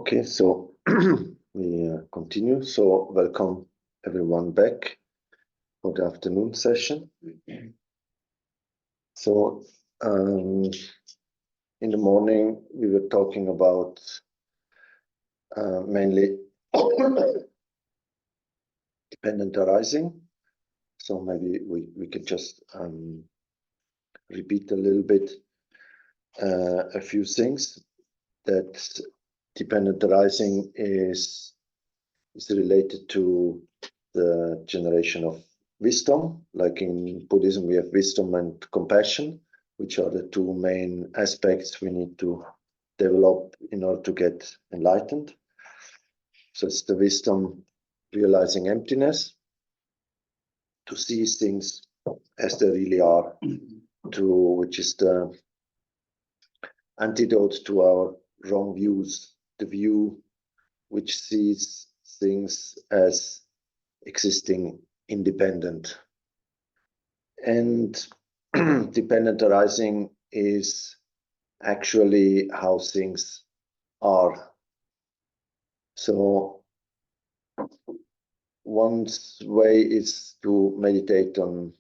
Okay, so we continue. So welcome everyone back for the afternoon session. So in the morning we were talking about mainly dependent arising. So maybe we could just repeat a little bit a few things. That dependent arising is related to the generation of wisdom. Like in Buddhism, we have wisdom and compassion, which are the two main aspects we need to develop in order to get enlightened. So it's the wisdom realizing emptiness, to see things as they really are, which is the antidote to our wrong views, the view which sees things as existing independent. And dependent arising is actually how things are. So one way is to meditate on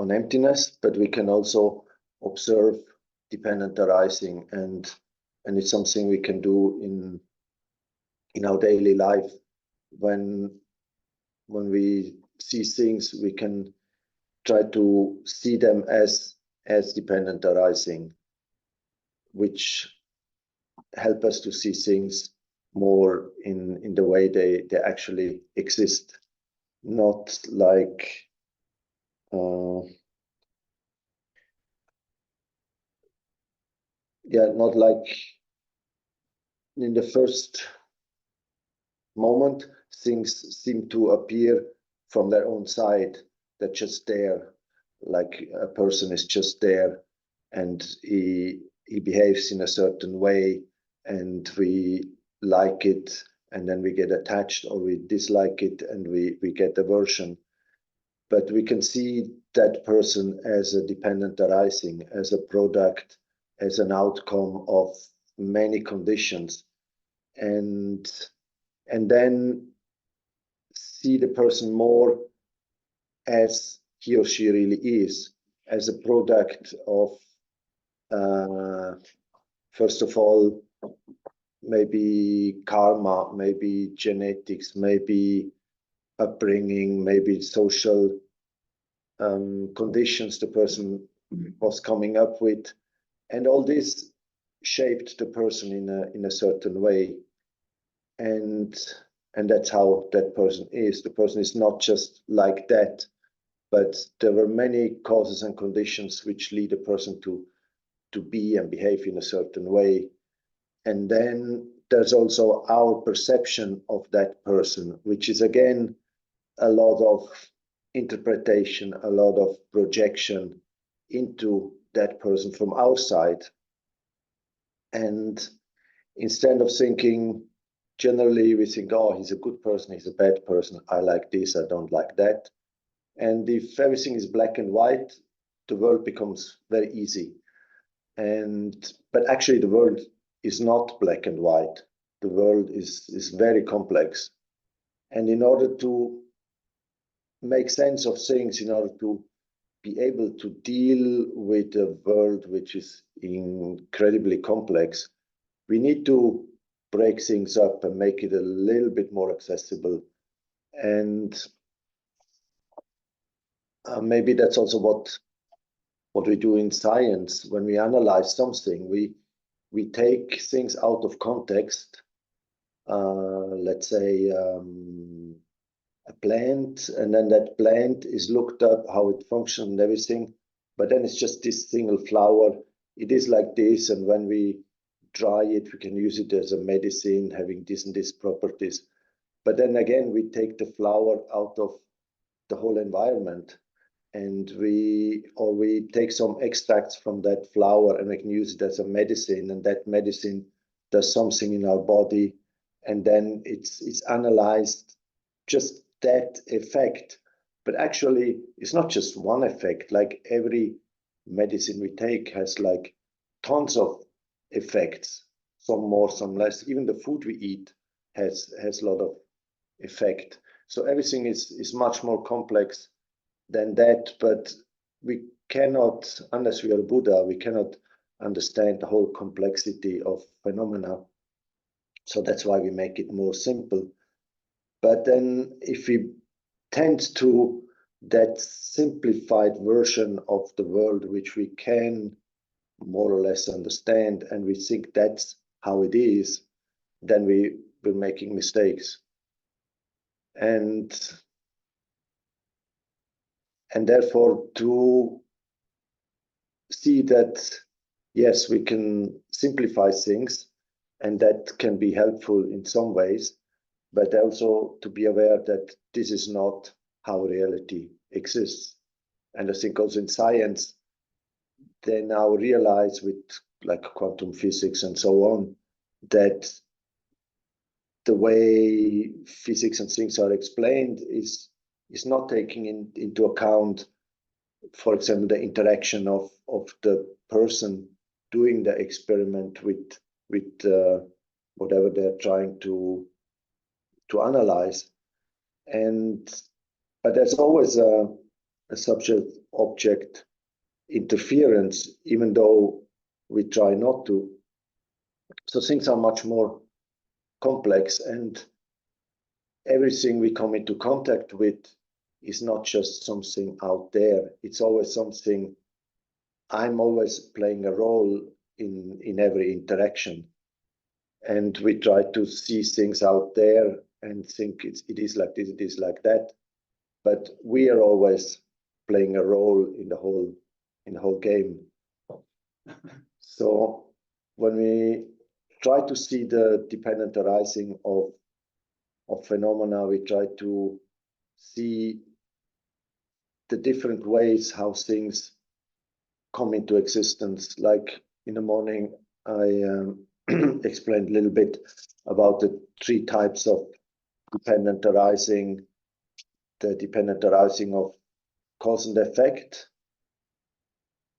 emptiness, but we can also observe dependent arising, and it's something we can do in our daily life. When we see things, we can try to see them as dependent arising, which help us to see things more in the way they actually exist, not like not like in the first moment things seem to appear from their own side. They're just there, like a person is just there, and he behaves in a certain way, and we like it, and then we get attached, or we dislike it, and we get aversion. But we can see that person as a dependent arising, as a product, as an outcome of many conditions, and then see the person more as he or she really is, as a product of, first of all, maybe karma, maybe genetics, maybe upbringing, maybe social conditions the person was coming up with, and all this shaped the person in a certain way, and that's how that person is. The person is not just like that, but there were many causes and conditions which lead a person to be and behave in a certain way. And then there's also our perception of that person, which is again a lot of interpretation, a lot of projection into that person from our side. And instead of thinking, generally we think, oh, he's a good person, he's a bad person, I like this, I don't like that. And if everything is black and white, the world becomes very easy. But actually the world is not black and white. The world is very complex. And in order to make sense of things, in order to be able to deal with a world which is incredibly complex, we need to break things up and make it a little bit more accessible. And maybe that's also what we do in science. When we analyze something, we take things out of context. Let's say a plant, and then that plant is looked up how it functions and everything, but then it's just this single flower. It is like this, and when we dry it, we can use it as a medicine, having this and this properties. But then again, we take the flower out of the whole environment, and we take some extracts from that flower and we can use it as a medicine, and that medicine does something in our body, and then it's analyzed, just that effect. But actually it's not just one effect. Like every medicine we take has like tons of effects. some more, some less. Even the food we eat has a lot of effect. So everything is much more complex than that, but we cannot, unless we are Buddha, we cannot understand the whole complexity of phenomena. So that's why we make it more simple. But then if we tend to that simplified version of the world, which we can more or less understand, and we think that's how it is, then we're making mistakes. And therefore, to see that, yes, we can simplify things, and that can be helpful in some ways, but also to be aware that this is not how reality exists. And I think also in science, they now realize with like quantum physics and so on, that the way physics and things are explained is not taking into account, for example, the interaction of the person doing the experiment with whatever they're trying to analyze. But there's always a subject-object interference, even though we try not to. So things are much more complex, and everything we come into contact with is not just something out there. It's always something. I'm always playing a role in every interaction, and we try to see things out there and think it is like this, it is like that, but we are always playing a role in the whole game. So when we try to see the dependent arising of phenomena, we try to see the different ways how things come into existence. Like in the morning, I explained a little bit about the 3 types of dependent arising, the dependent arising of cause and effect,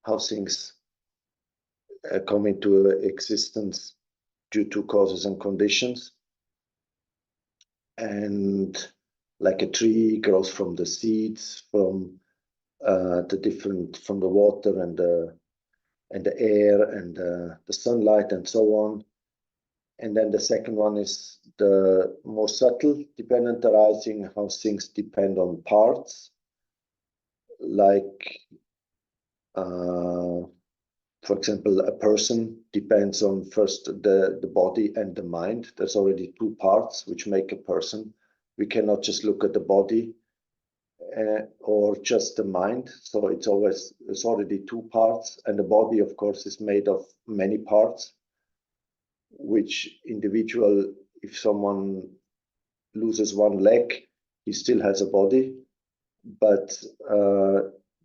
how things come into existence due to causes and conditions. And like a tree grows from the seeds, from from the water and the air and the sunlight and so on. And then the second one is the more subtle dependent arising, how things depend on parts, like for example, a person depends on first the body and the mind. There's already 2 parts which make a person. We cannot just look at the body or just the mind. So it's already 2 parts, and the body, of course, is made of many parts, which individual, if someone loses 1 leg, he still has a body, but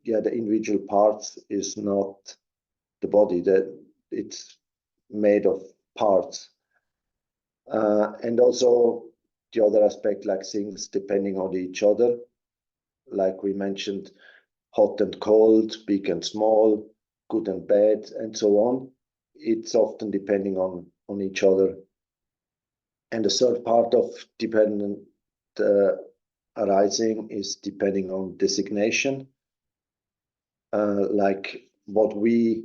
yeah, the individual parts is not the body, that it's made of parts. And also the other aspect, like things depending on each other, like we mentioned, hot and cold, big and small, good and bad, and so on. It's often depending on each other. And the third part of dependent arising is depending on designation, like what we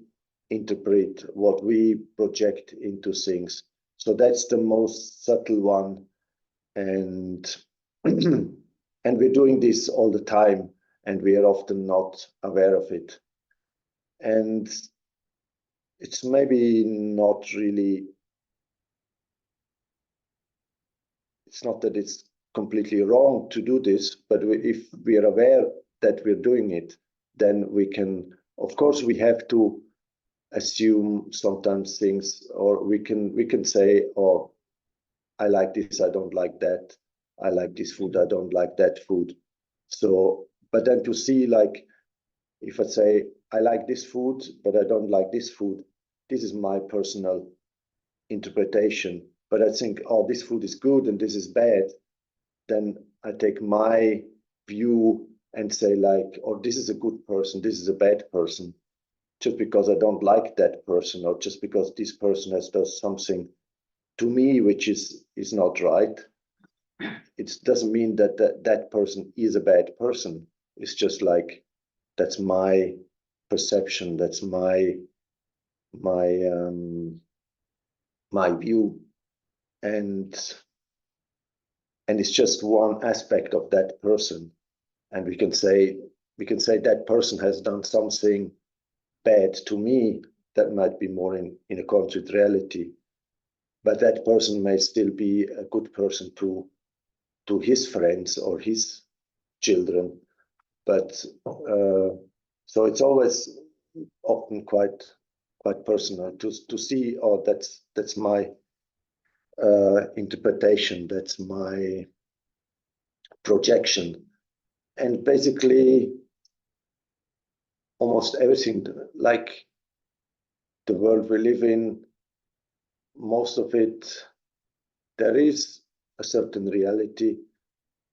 interpret, what we project into things. So that's the most subtle one, and and we're doing this all the time, and we are often not aware of it. And it's maybe not really, it's not that it's completely wrong to do this, but if we are aware that we're doing it, then we can, of course, we have to assume sometimes things, or we can say, oh, I like this, I don't like that. I like this food, I don't like that food. So, but then to see, like, if I say, I like this food, but I don't like this food, this is my personal interpretation. But I think, oh, this food is good and this is bad. Then I take my view and say, like, oh, this is a good person, this is a bad person, just because I don't like that person, or just because this person has done something to me, which is not right. It doesn't mean that that person is a bad person. It's just like, that's my perception, that's my view, and it's just one aspect of that person. And we can say that person has done something bad to me that might be more in accordance with reality, but that person may still be a good person to his friends or his children. But so it's always often quite personal to see, oh, that's my interpretation, that's my projection. And basically almost everything, like the world we live in, most of it, there is a certain reality,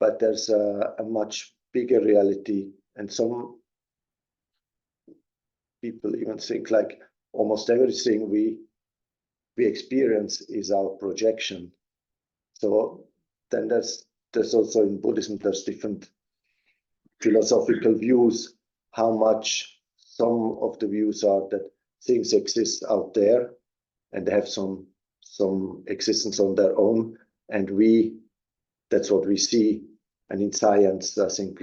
but there's a much bigger reality. And some people even think like almost everything we experience is our projection. So then there's also in Buddhism, there's different philosophical views, how much some of the views are that things exist out there and they have some existence on their own, and that's what we see. And in science, I think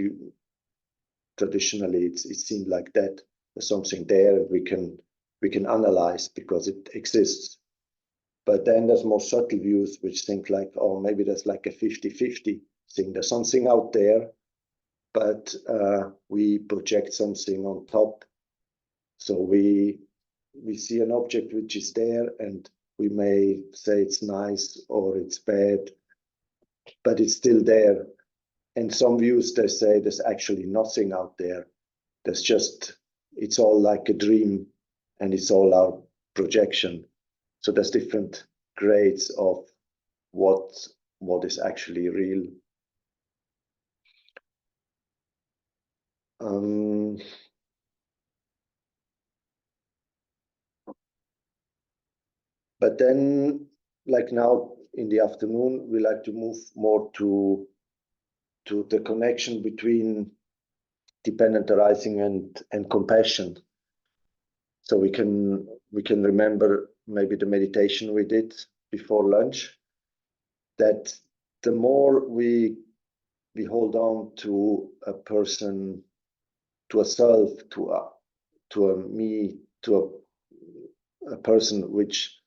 traditionally it's seen like that. There's something there we can analyze because it exists. But then there's more subtle views which think like, oh, maybe there's like a 50-50 thing. There's something out there, but we project something on top. So we see an object which is there, and we may say it's nice or it's bad, but it's still there. And some views, they say there's actually nothing out there. It's all like a dream, and it's all our projection. So there's different grades of what is actually real. But then, like now in the afternoon, we like to move more to the connection between dependent arising and compassion. So we can remember maybe the meditation we did before lunch, that the more we hold on to a person, to a self, to a me, to a person which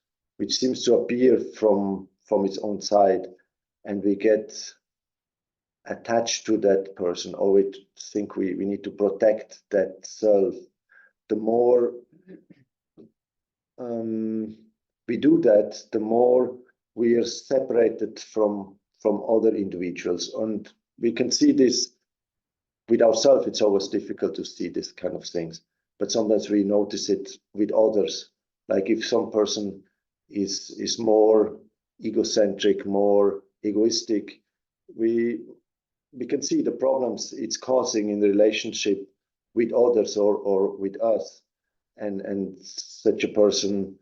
seems to appear from its own side, and we get attached to that person, or we think we need to protect that self, the more we do that, the more we are separated from other individuals. And we can see this with ourselves. It's always difficult to see this kind of things, but sometimes we notice it with others. Like if some person is more egocentric, more egoistic, we can see the problems it's causing in the relationship with others or with us, and such a person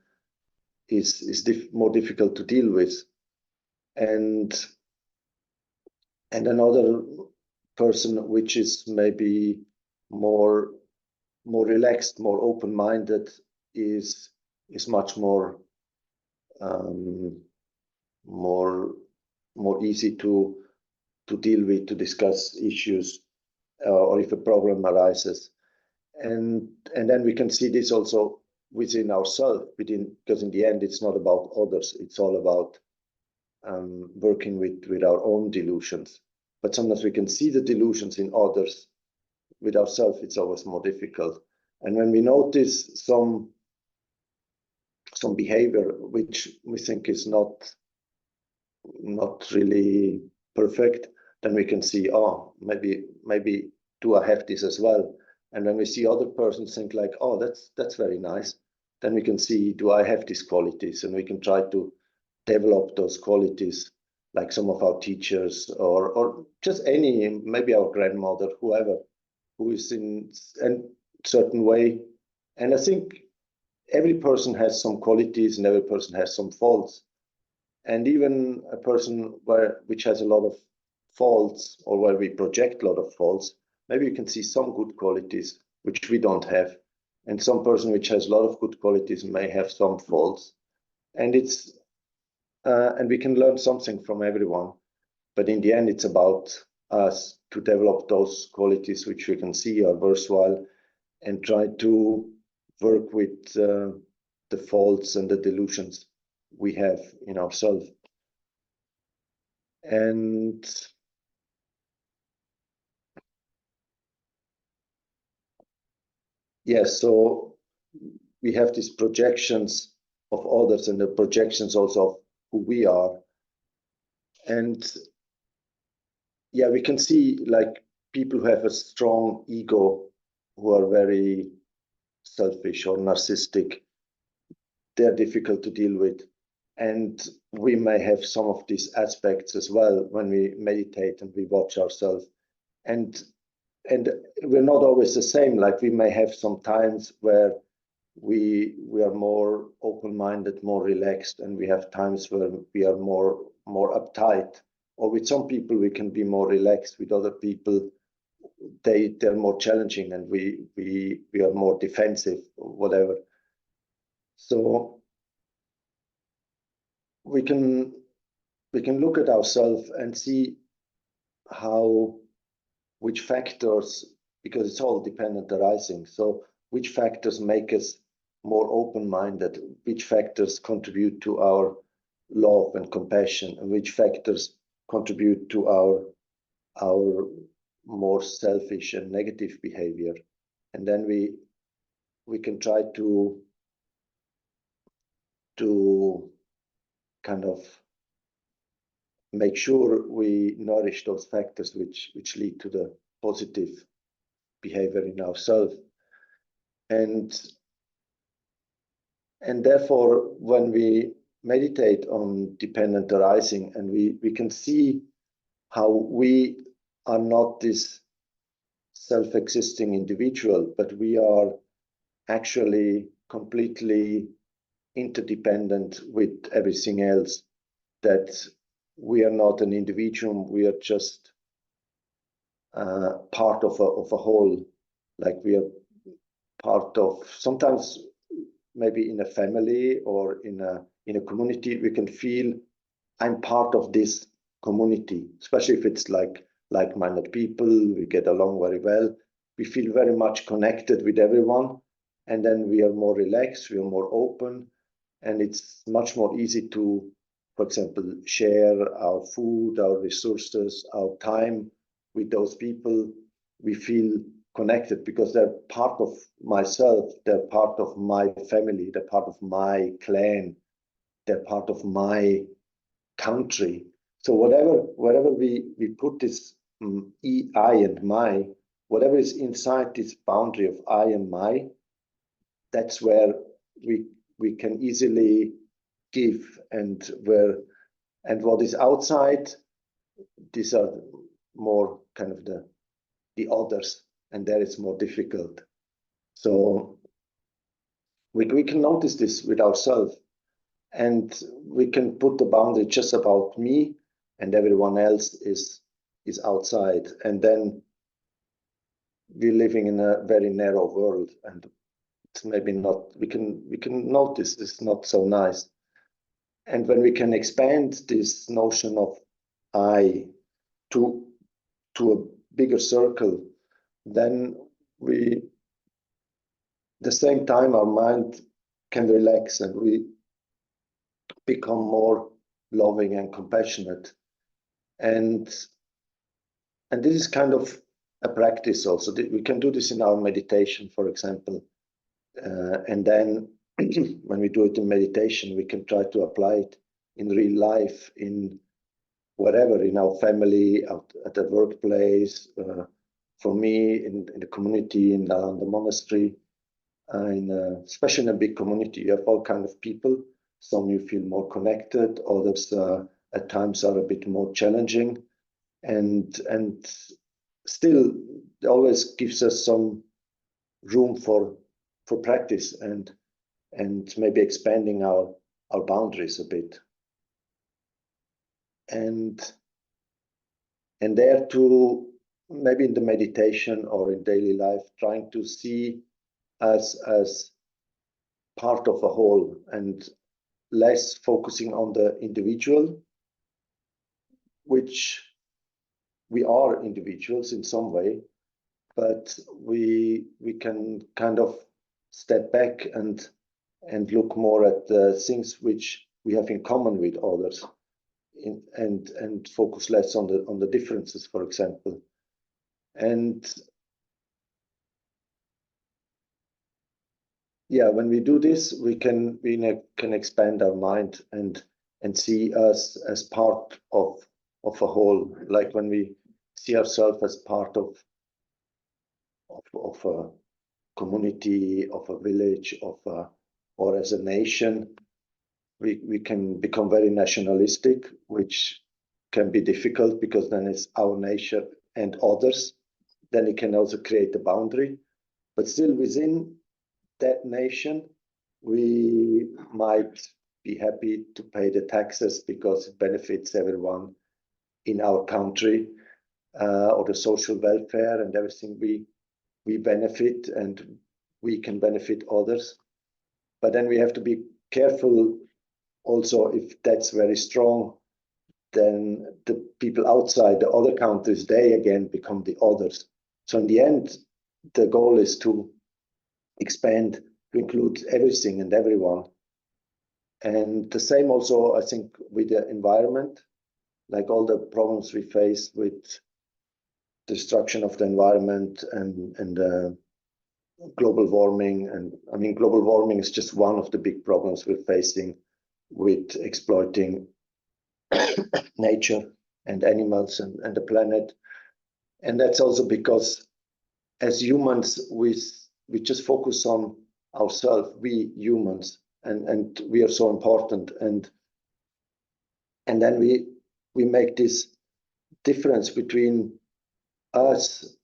is more difficult to deal with. And another person which is maybe more relaxed, more open-minded, is much more easy to deal with, to discuss issues, or if a problem arises. And then we can see this also within ourselves, because in the end it's not about others, it's all about working with our own delusions. But sometimes we can see the delusions in others. With ourselves, it's always more difficult. And when we notice some behavior which we think is not really perfect, then we can see, oh, maybe do I have this as well? And when we see other persons think like, oh, that's very nice, then we can see, do I have these qualities? And we can try to develop those qualities, like some of our teachers, or just any, maybe our grandmother, whoever, who is in a certain way. And I think every person has some qualities and every person has some faults. And even a person which has a lot of faults, or where we project a lot of faults, maybe you can see some good qualities which we don't have. And some person which has a lot of good qualities may have some faults. And and we can learn something from everyone. But in the end, it's about us to develop those qualities which we can see are worthwhile, and try to work with the faults and the delusions we have in ourselves. And yes, so we have these projections of others and the projections also of who we are. And yeah, we can see like people who have a strong ego, who are very selfish or narcissistic, they're difficult to deal with. And we may have some of these aspects as well when we meditate and we watch ourselves. And we're not always the same. Like we may have some times where we are more open-minded, more relaxed, and we have times where we are more uptight. Or with some people we can be more relaxed. With other people, they're more challenging, and we are more defensive or whatever. So we can look at ourselves and see which factors, because it's all dependent arising. So which factors make us more open-minded, which factors contribute to our love and compassion, and which factors contribute to our more selfish and negative behavior. And then we can try to kind of make sure we nourish those factors which lead to the positive behavior in ourselves. And therefore, when we meditate on dependent arising, and we can see how we are not this self-existing individual, but we are actually completely interdependent with everything else, that we are not an individual, we are just part of a whole. Like we are part of, sometimes maybe in a family or in a community, we can feel I'm part of this community, especially if it's like-minded people, we get along very well, we feel very much connected with everyone, and then we are more relaxed, we are more open, and it's much more easy to, for example, share our food, our resources, our time with those people. We feel connected because they're part of myself, they're part of my family, they're part of my clan, they're part of my country. So wherever we put this I and my, whatever is inside this boundary of I and my, that's where we can easily give, and what is outside, these are more kind of the others, and there it's more difficult. So we can notice this with ourselves, and we can put the boundary just about me, and everyone else is outside, and then we're living in a very narrow world, and it's maybe not, we can notice it's not so nice. And when we can expand this notion of I to a bigger circle, then the same time our mind can relax, and we become more loving and compassionate. And this is kind of a practice also. We can do this in our meditation, for example. And then when we do it in meditation, we can try to apply it in real life, in whatever, in our family, out at the workplace, for me, in the community, in the monastery, especially in a big community. You have all kinds of people. Some you feel more connected, others at times are a bit more challenging, and still it always gives us some room for practice and maybe expanding our boundaries a bit. and there to, maybe in the meditation or in daily life, trying to see us as part of a whole and less focusing on the individual, which we are individuals in some way, but we can kind of step back and look more at the things which we have in common with others, and focus less on the differences, for example. And yeah, when we do this, we can expand our mind and see us as part of a whole. Like when we see ourselves as part of a community, of a village, or as a nation, we can become very nationalistic, which can be difficult because then it's our nation and others. Then it can also create a boundary, but still within that nation, we might be happy to pay the taxes because it benefits everyone in our country, or the social welfare and everything we benefit, and we can benefit others. But then we have to be careful also, if that's very strong, then the people outside the other countries, they again become the others. So in the end, the goal is to expand, to include everything and everyone. And the same also, I think, with the environment, like all the problems we face with destruction of the environment and global warming. And I mean, global warming is just one of the big problems we're facing with exploiting nature and animals and the planet. And that's also because as humans, we just focus on ourselves, we humans, and we are so important. And then we make this difference between us,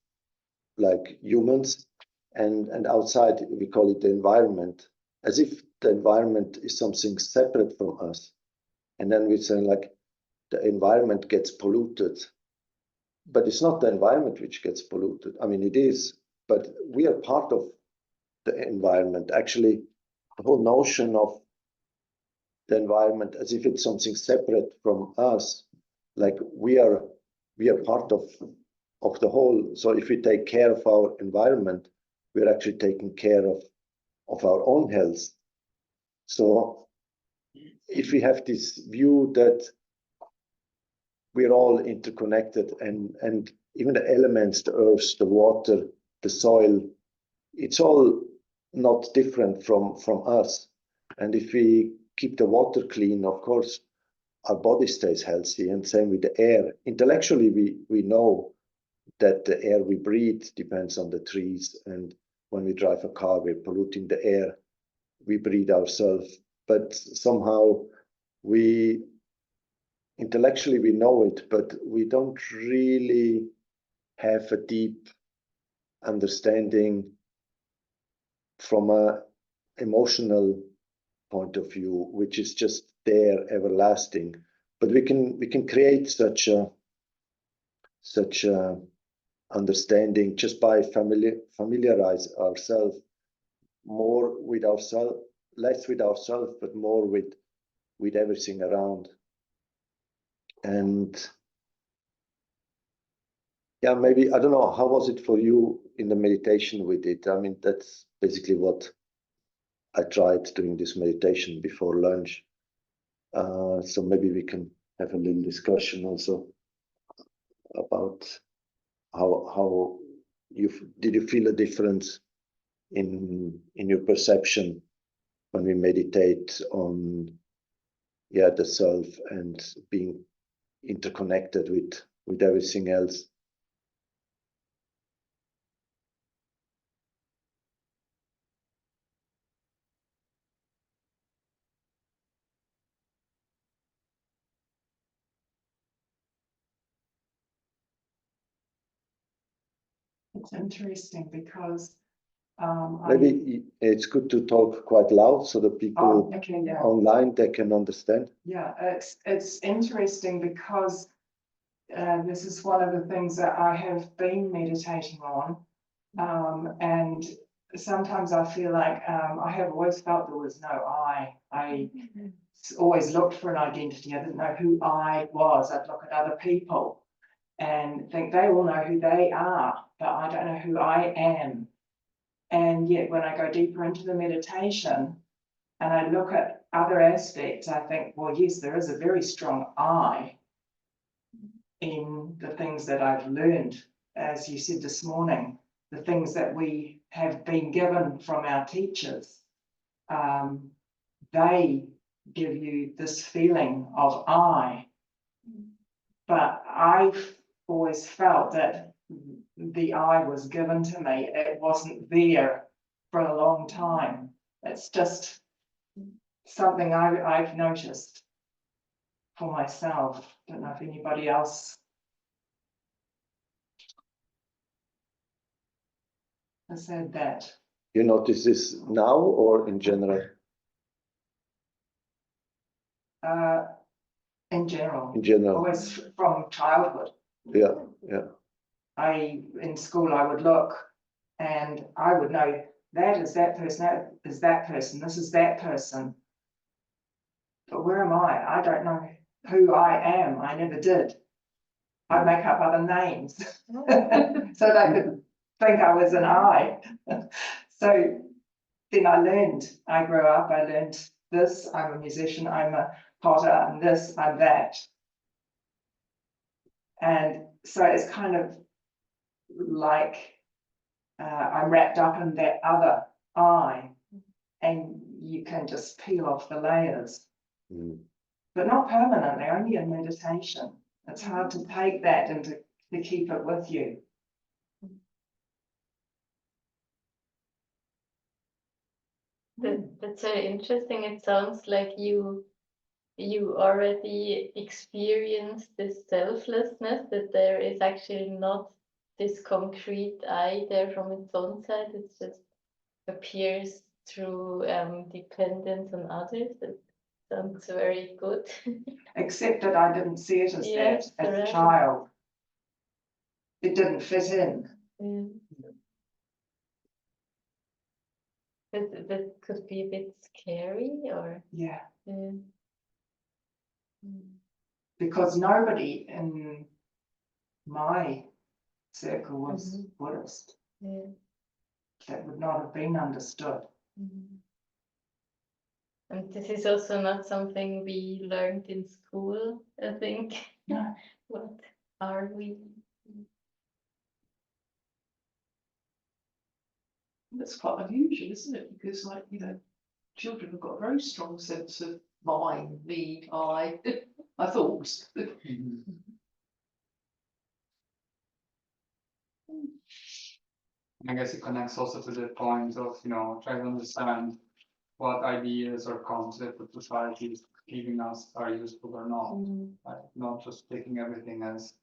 like humans, and outside, we call it the environment, as if the environment is something separate from us. And then we say, like, the environment gets polluted, but it's not the environment which gets polluted. I mean, it is, but we are part of the environment. Actually, the whole notion of the environment as if it's something separate from us, like we are part of the whole. So if we take care of our environment, we're actually taking care of our own health. So if we have this view that we're all interconnected, and even the elements, the earth, the water, the soil, it's all not different from us. And if we keep the water clean, of course, our body stays healthy, and same with the air. Intellectually, we know that the air we breathe depends on the trees, and when we drive a car, we're polluting the air we breathe ourselves. But somehow intellectually we know it, but we don't really have a deep understanding from a emotional point of view, which is just there, everlasting. But we can create such a understanding just by familiarize ourselves more with ourselves, less with ourselves, but more with everything around. And yeah, maybe, I don't know, how was it for you in the meditation with it? I mean, that's basically what I tried doing this meditation before lunch. So maybe we can have a little discussion also about how did you feel a difference in your perception when we meditate on the self and being interconnected with everything else? It's interesting because Maybe it's good to talk quite loud so that people online, they can understand. Yeah, it's interesting because this is one of the things that I have been meditating on. And sometimes I feel like I have always felt there was no I. I always looked for an identity. I didn't know who I was. I'd look at other people and think they all know who they are, but I don't know who I am. And yet when I go deeper into the meditation and I look at other aspects, I think, well, yes, there is a very strong I in the things that I've learned, as you said this morning, the things that we have been given from our teachers. They give you this feeling of I, but I've always felt that the I was given to me. It wasn't there for a long time. It's just something I've noticed for myself. Don't know if anybody else has said that. You notice this now or in general? In general. In general. Always from childhood. Yeah, yeah. In school, I would look and I would know that is that person, that is that person, this is that person. But where am I? I don't know who I am. I never did. I make up other names so they could think I was an I. So then I learned, I grew up, I learned this, I'm a musician, I'm a potter, I'm this, I'm that. And so it's kind of like I'm wrapped up in that other I, and you can just peel off the layers, but not permanently, only in meditation. It's hard to take that and to keep it with you. That's very interesting. It sounds like you already experienced this selflessness, that there is actually not this concrete I there from its own side. It just appears through dependence on others. That sounds very good. Except that I didn't see it as that as a child. It didn't fit in. That could be a bit scary, or because nobody in my circle was Buddhist. That would not have been understood. And this is also not something we learned in school, I think. No. What are we? That's quite unusual, isn't it? Because, like, you know, children have got a very strong sense of mine, me, I thought. I guess it connects also to the point of, you know, trying to understand what ideas or concepts that society is giving us are useful or not. Like, not just taking everything as,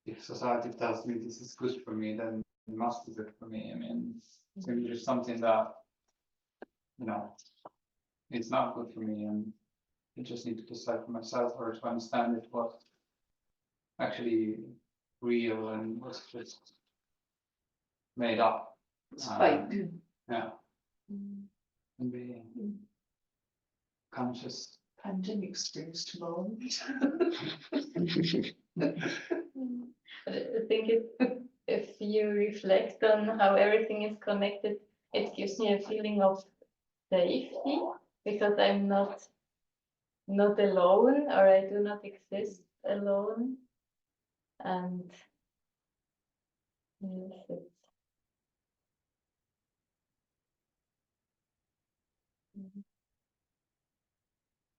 if society tells me this is good for me, then it must be good for me. I mean, it's maybe just something that, you know, it's not good for me, and I just need to decide for myself, or to understand it, what's actually real and what's just made up. It's fake. Yeah. And be conscious. Pandemic springs to mind. I think if you reflect on how everything is connected, it gives me a feeling of safety, because I'm not alone, or I do not exist alone. And yes,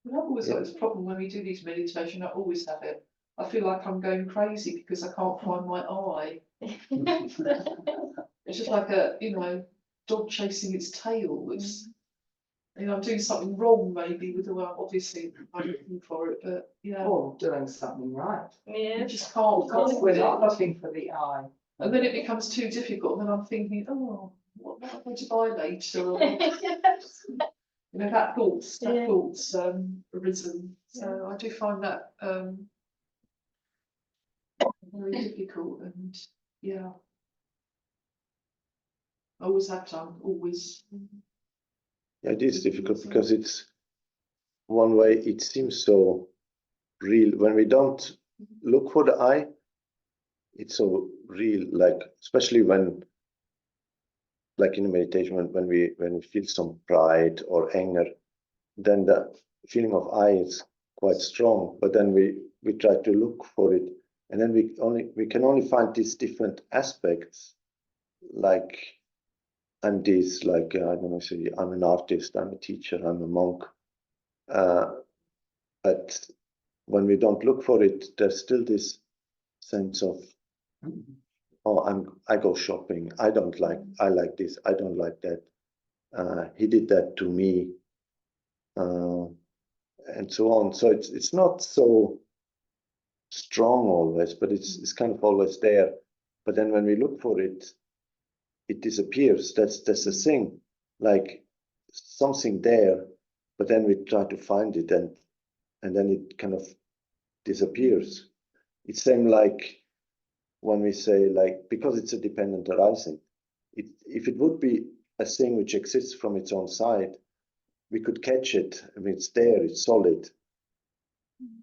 I've always got this problem when we do these meditation. I always have it. I feel like I'm going crazy because I can't find my eye. It's just like a, you know, dog chasing its tail. It's, you know, I'm doing something wrong maybe with the way obviously I'm looking for it, but yeah. Or doing something right. You just can't Because find we're it. not looking for the I. And then it becomes too difficult, and then I'm thinking, oh, what am I going to buy later? Or, you know, that Yeah. thought's arisen. So I do find that very difficult, and yeah, I always have done, always. Yeah, it is difficult because it's one way it seems so real. When we don't look for the I, it's so real, like especially when, like in a meditation, when we feel some pride or anger, then the feeling of I is quite strong. But then we try to look for it, and then we can only find these different aspects. Like I'm this, like I don't know, say I'm an artist, I'm a teacher, I'm a monk. But when we don't look for it, there's still this sense of, oh, I go shopping. I like this. I don't like that. He did that to me, and so on. So it's not so strong always, but it's kind of always there. But then when we look for it, it disappears. That's the thing. Like something there, but then we try to find it, and then it kind of disappears. It's same like when we say, like, because it's a dependent arising, if it would be a thing which exists from its own side, we could catch it. I mean, it's there, it's solid,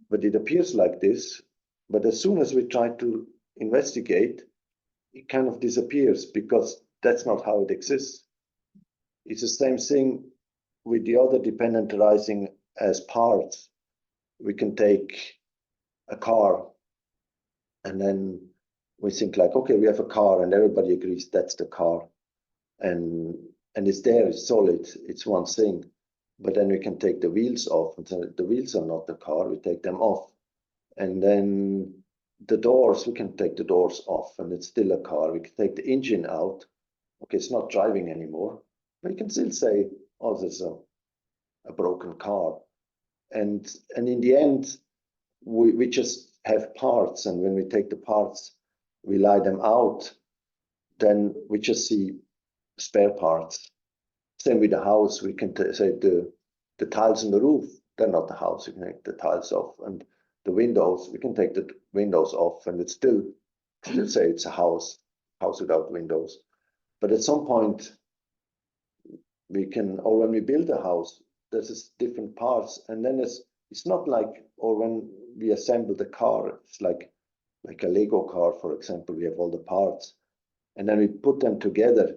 but it appears like this. But as soon as we try to investigate, it kind of disappears because that's not how it exists. It's the same thing with the other dependent arising as parts. We can take a car, and then we think like, okay, we have a car, and everybody agrees that's the car, and it's there, it's solid, it's one thing. But then we can take the wheels off, and so the wheels are not the car. We take them off, and then the doors, we can take the doors off, and it's still a car. We can take the engine out. Okay, it's not driving anymore, but you can still say, oh, there's a broken car. And in the end, we just have parts, and when we take the parts, we lie them out, then we just see spare parts. Same with the house. We can say the tiles on the roof, they're not the house. We can take the tiles off, and the windows, we can take the windows off, and it's still say it's a house without windows. But at some point, we can, or when we build a house, there's different parts, and then it's not like, or when we assemble the car, it's like a Lego car, for example. We have all the parts, and then we put them together.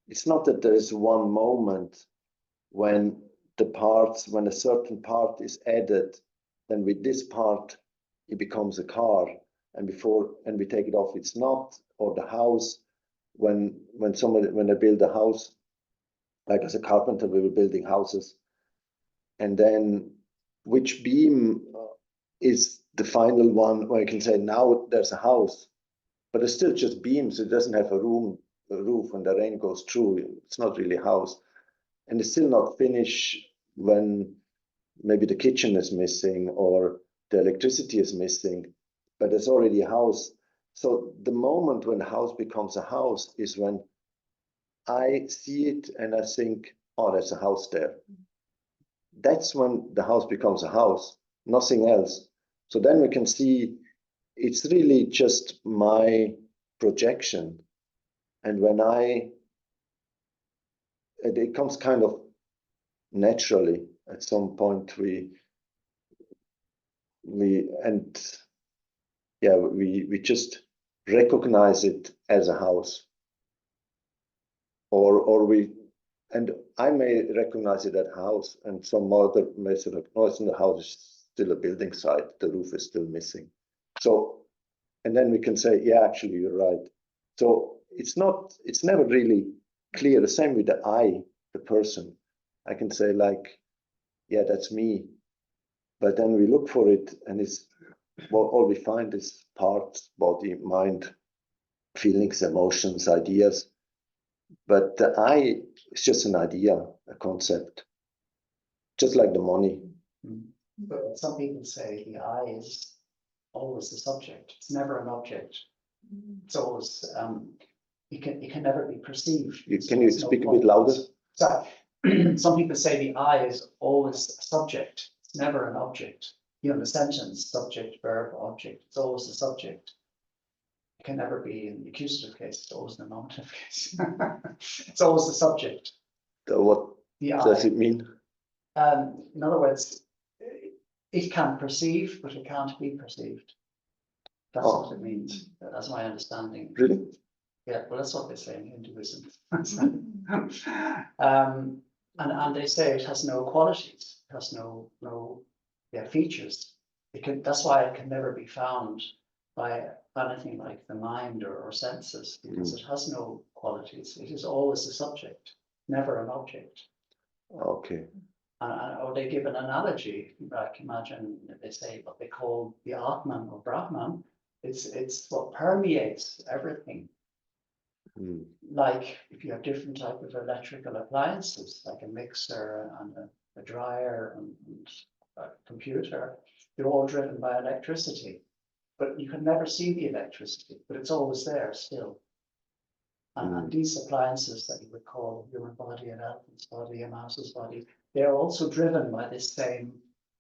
It's not that there is one moment when when a certain part is added, then with this part, it becomes a car, and we take it off, it's not. Or the house, when I build a house, like as a carpenter, we were building houses, and then which beam is the final one where I can say now there's a house, but it's still just beams. It doesn't have a roof when the rain goes through. It's not really a house, and it's still not finished when maybe the kitchen is missing or the electricity is missing, but it's already a house. So the moment when the house becomes a house is when I see it and I think, oh, there's a house there. That's when the house becomes a house, nothing else. So then we can see it's really just my projection. And when it comes kind of naturally at some point, we just recognize it as a house, and I may recognize it as a house, and some other may say like, no, it's in the house, it's still a building site, the roof is still missing. So, and then we can say, yeah, actually you're right. So it's never really clear. The same with the I, the person. I can say like, yeah, that's me. But then we look for it, and all we find is parts, body, mind, feelings, emotions, ideas. But the I is just an idea, a concept, just like the money. But some people say the I is always the subject. It's never an object. It's always it can never be perceived. Can you speak a bit louder? So, some people say the I is always a subject. It's never an object. You know, the sentence, subject, verb, object, it's always the subject. It can never be in the accusative case, it's always in the nominative case. It's always the subject. What The does I. it mean? In other words, it can perceive, but it can't be perceived. That's what it means. That's my understanding. Really? Yeah, well, that's what they say in Hinduism. And they say it has no qualities, it has no features. That's why it can never be found by anything like the mind or senses, because it has no qualities. It is always a subject, never an object. Okay. Or they give an analogy, like imagine they say what they call the Atman or Brahman. It's what permeates everything. Like if you have different type of electrical appliances, like a mixer and a dryer and a computer, they're all driven by electricity. But you can never see the electricity, but it's always there still. And these appliances that you would call human body, an elephant's body, a mouse's body, they're also driven by this same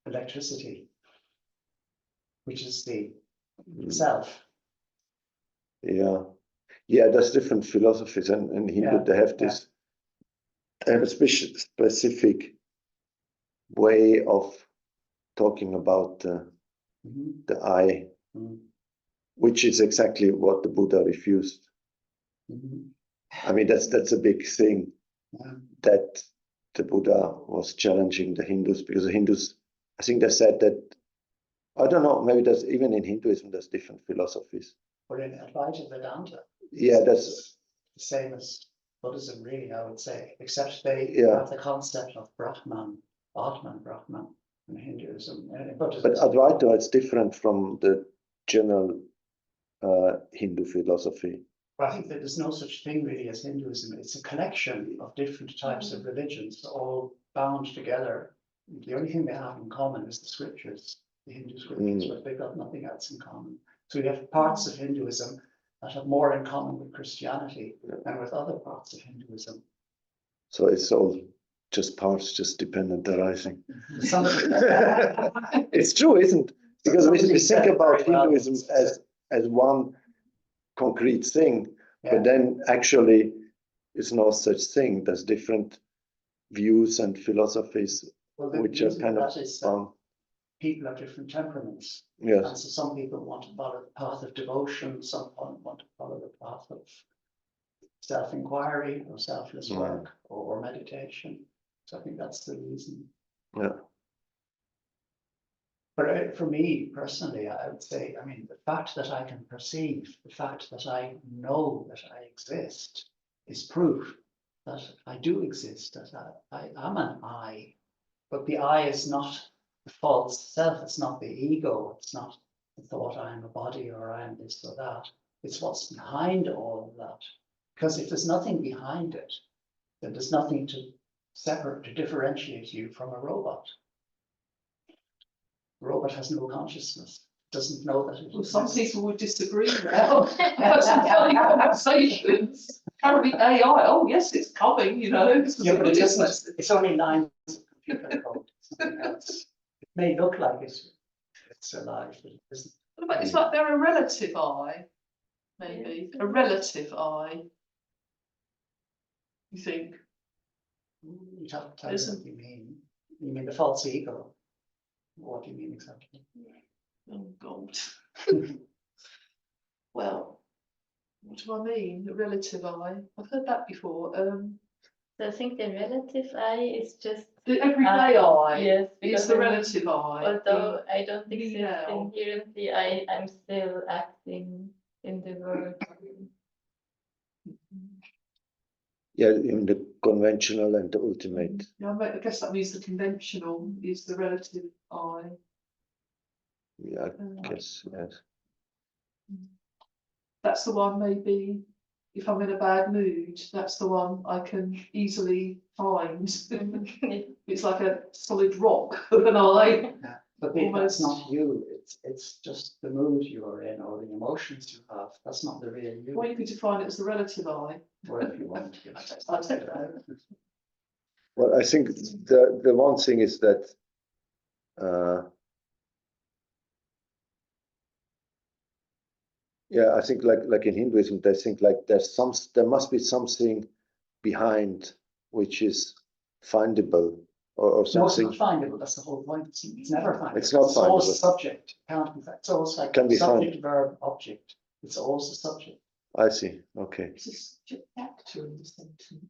electricity, which is the self. Yeah. Yeah, there's different philosophies, and in Hindu they have this, they have a specific way of talking about the I, which is exactly what the Buddha refused. I mean, that's a big thing, that the Buddha was challenging the Hindus, because the Hindus, I think they said that, I don't know, maybe there's even in Hinduism there's different philosophies. But in Advaita Vedanta, yeah, that's the same as Buddhism, really, I would say, except they have the concept of Brahman, Atman, Brahman in Hinduism. But Advaita is different from the general Hindu philosophy. Well, I think that there's no such thing really as Hinduism. It's a collection of different types of religions, all bound together. The only thing they have in common is the scriptures, the Hindu scriptures, but they've got nothing else in common. So we have parts of Hinduism that have more in common with Christianity than with other parts of Hinduism. So it's all just parts, just dependent arising. It's true, isn't it? Because we think about Hinduism as one concrete thing, but then actually it's no such thing. There's different views and philosophies, which are kind of people have different temperaments. Yes. And so some people want to follow the path of devotion, some want to follow the path of self-inquiry or selfless work or meditation. So I think that's the reason. Yeah. But for me personally, I would say, I mean, the fact that I can perceive, the fact that I know that I exist is proof that I do exist, that I am an I. But the I is not the false self, it's not the ego, it's not the thought I am a body or I am this or that. It's what's behind all of that. Because if there's nothing behind it, then there's nothing to separate, to differentiate you from a robot. A robot has no consciousness, doesn't know that it exists. Some people would disagree now. That's funny conversations. Apparently AI, oh yes, it's coming, you know. Yeah, but it's only lines of computer code, something else. It may look like it's alive, but it isn't. But it's like they're a relative I, maybe. A relative I. You think? You have to tell me what you mean. You mean the false ego? What do you mean exactly? Oh God. Well, what do I mean? A relative I. I've heard that before. So I think the relative I is just The everyday I. Yes, is the relative I. Although I don't exist inherently, I'm still acting in the world. Yeah, in the conventional and the ultimate. Yeah, I guess that means the conventional is the relative I. Yeah, I guess, yes. That's the one, maybe, if I'm in a bad mood, that's the one I can easily find. It's like a solid rock of an I. Yeah, but that's not you. it's just the mood you're in or the emotions you have. That's not the real you. Or you could define it as the relative I. Whatever you want. I'll take that. Well, I think the one thing is that yeah, I think like in Hinduism, they think like there must be something behind which is findable or No, it's something. not findable. That's the whole point. It's never findable. It's not always findable. subject. Can't be. It's always like Can be subject, verb, object. It's always the subject. I see. Okay. It's a subject actor in the sentence.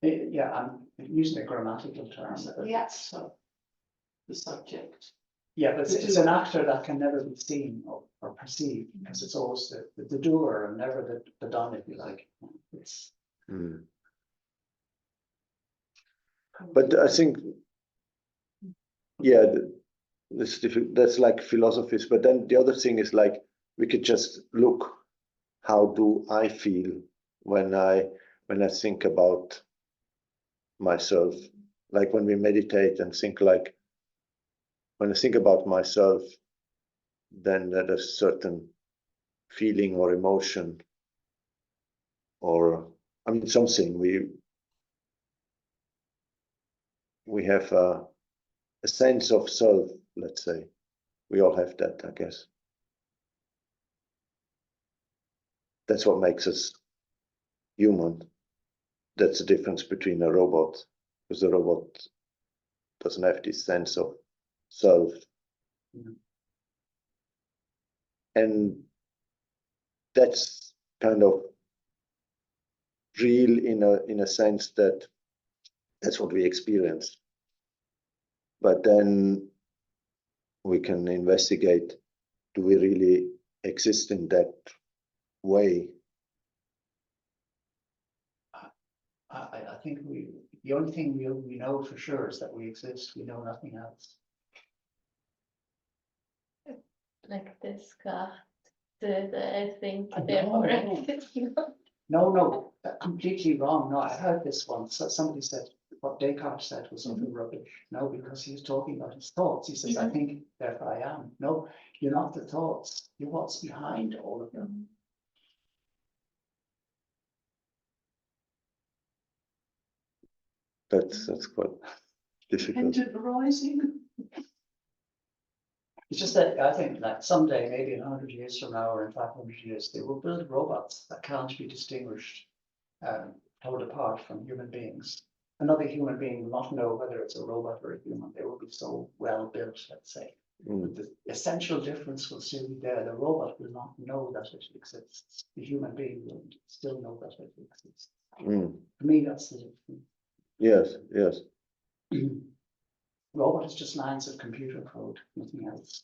Yeah, I'm using a grammatical term. The actor, the subject. Yeah, but The it's an doer. actor that can never be seen or perceived because it's always the doer and never the done, if you like. It's Hmm. But I think, yeah, this that's like philosophies. But then the other thing is like we could just look. How do I feel when I think about myself? Like when we meditate and think like when I think about myself, then there's a certain feeling or emotion, or I mean something we have a sense of self. Let's say we all have that, I guess. That's what makes us human. That's the difference between a robot, because a robot doesn't have this sense of self. Mhm. And that's kind of real in a sense that that's what we experience. But then we can investigate, do we really exist in that way? I think the only thing we know for sure is that we exist. We know nothing else. Like this car, I think No, therefore no. exist. No, completely wrong. No, I heard this once. Somebody said what Descartes said was something rubbish. No, because he was talking about his thoughts. He says, I think, therefore I am. No, you're not the thoughts. You're what's behind all of them. That's quite difficult. Pendant arising. It's just that I think that someday, maybe in 100 years from now, or in 500 years, they will build robots that can't be distinguished, told apart from human beings. Another human being will not know whether it's a robot or a human. They will be so well built, let's say. But the essential difference will still be there. The robot will not know that it exists. The human being will still know that it exists. For me, that's the difference. Yes, yes. Robot is just lines of computer code, nothing else.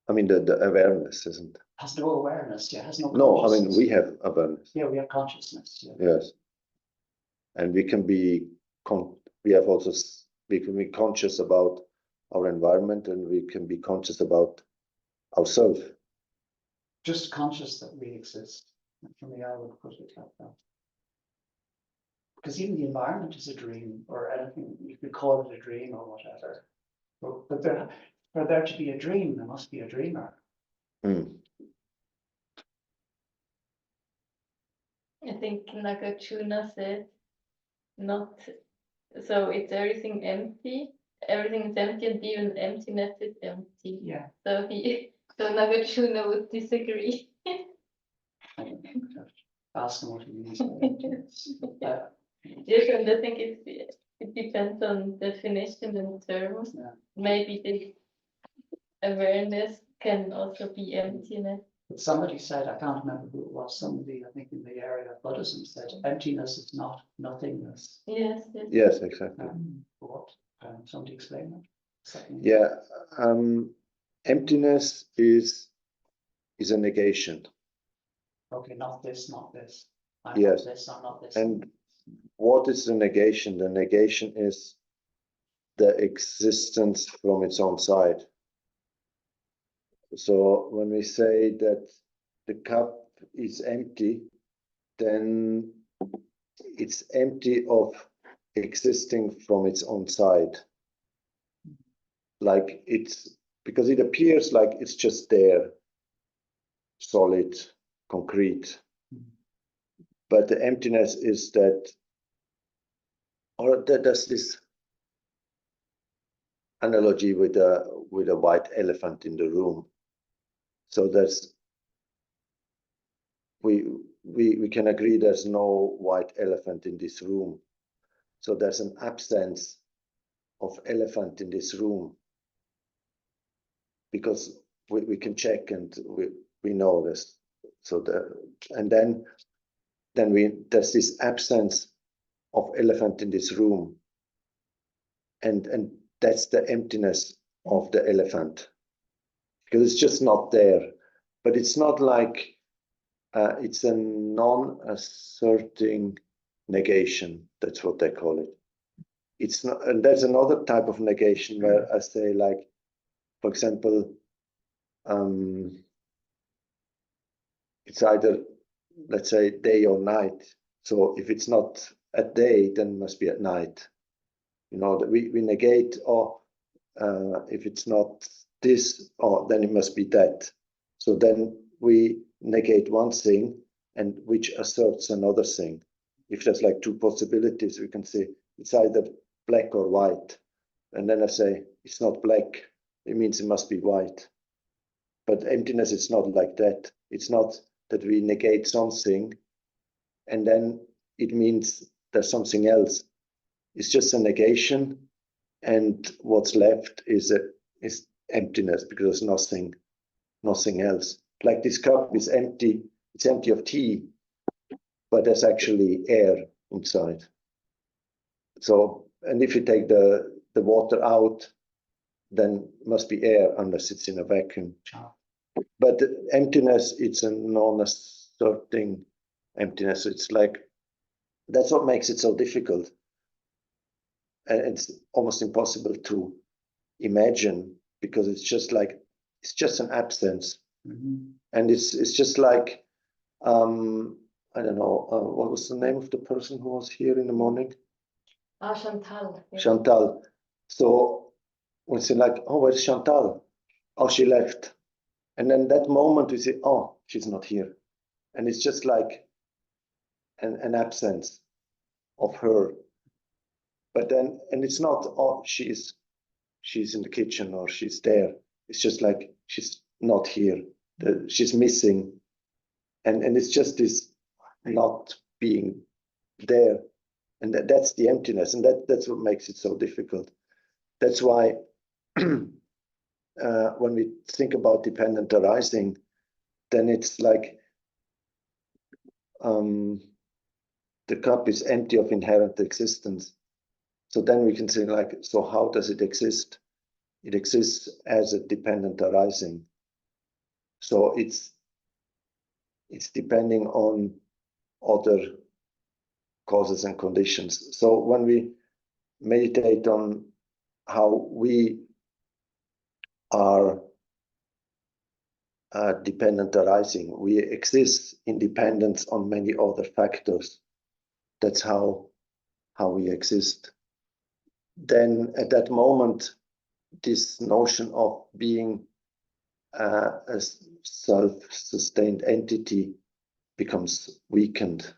I mean, the awareness isn't. Has no awareness, yeah, has no No, I mean, consciousness. we have awareness. Yeah, we have consciousness. Yeah. Yes. And we can be, we can be conscious about our environment, and we can be conscious about ourselves. Just conscious that we exist. For me, I would put it like that. Because even the environment is a dream, or anything, you could call it a dream or whatever. But for there to be a dream, there must be a dreamer. I think Nagarjuna said, not so it's everything empty. Everything is empty, and even emptiness is empty. Yeah. So Nagarjuna would disagree. Ask him what he means by emptiness. Yes, and I think it depends on definition and terms. Yeah. Maybe the awareness can also be emptiness. But somebody said, I can't remember who it was, somebody, I think in the area of Buddhism said, emptiness is not nothingness. Yes. Yes, exactly. What? Somebody explain that? Second. Yeah, emptiness is a negation. Okay, not this, not this. I'm Yes. not this, I'm not this. And what is the negation? The negation is the existence from its own side. So when we say that the cup is empty, then it's empty of existing from its own side. like it's because it appears like it's just there, solid, concrete. But the emptiness is that, or there's this analogy with a white elephant in the room. So there's we can agree there's no white elephant in this room. So there's an absence of elephant in this room, because we can check and we know this. So then there's this absence of elephant in this room, and that's the emptiness of the elephant, because it's just not there. But it's not like it's a non-asserting negation. That's what they call it. It's not, and there's another type of negation where I say, like, for example, it's either, let's say, day or night. So if it's not at day, then it must be at night. You know, that we negate, or if it's not this, or then it must be that. So then we negate one thing, and which asserts another thing. If there's like two possibilities, we can say it's either black or white. And then I say it's not black, it means it must be white. But emptiness is not like that. It's not that we negate something and then it means there's something else. It's just a negation, and what's left is emptiness, because there's nothing else. Like this cup is empty, it's empty of tea, but there's actually air inside. So, and if you take the water out, then must be air unless it's in a vacuum. But the emptiness, it's a non-asserting emptiness. It's like, that's what makes it so difficult. And it's almost impossible to imagine, because it's just like, it's just an absence. And it's just like, I don't know, what was the name of the person who was here in the morning? Chantal. Yes. Chantal. So we say like, oh, where's Chantal? Oh, she left. And then that moment we say, oh, she's not here. And it's just like an absence of her. But then, and it's not, oh, she's in the kitchen or she's there. It's just like, she's not here. She's missing. And it's just this not being there. And that's the emptiness. And that's what makes it so difficult. That's why when we think about dependent arising, then it's like the cup is empty of inherent existence. So then we can say, like, so how does it exist? It exists as a dependent arising. So it's depending on other causes and conditions. So when we meditate on how we are dependent arising, we exist in dependence on many other factors. That's how we exist. Then at that moment, this notion of being a self-sustained entity becomes weakened.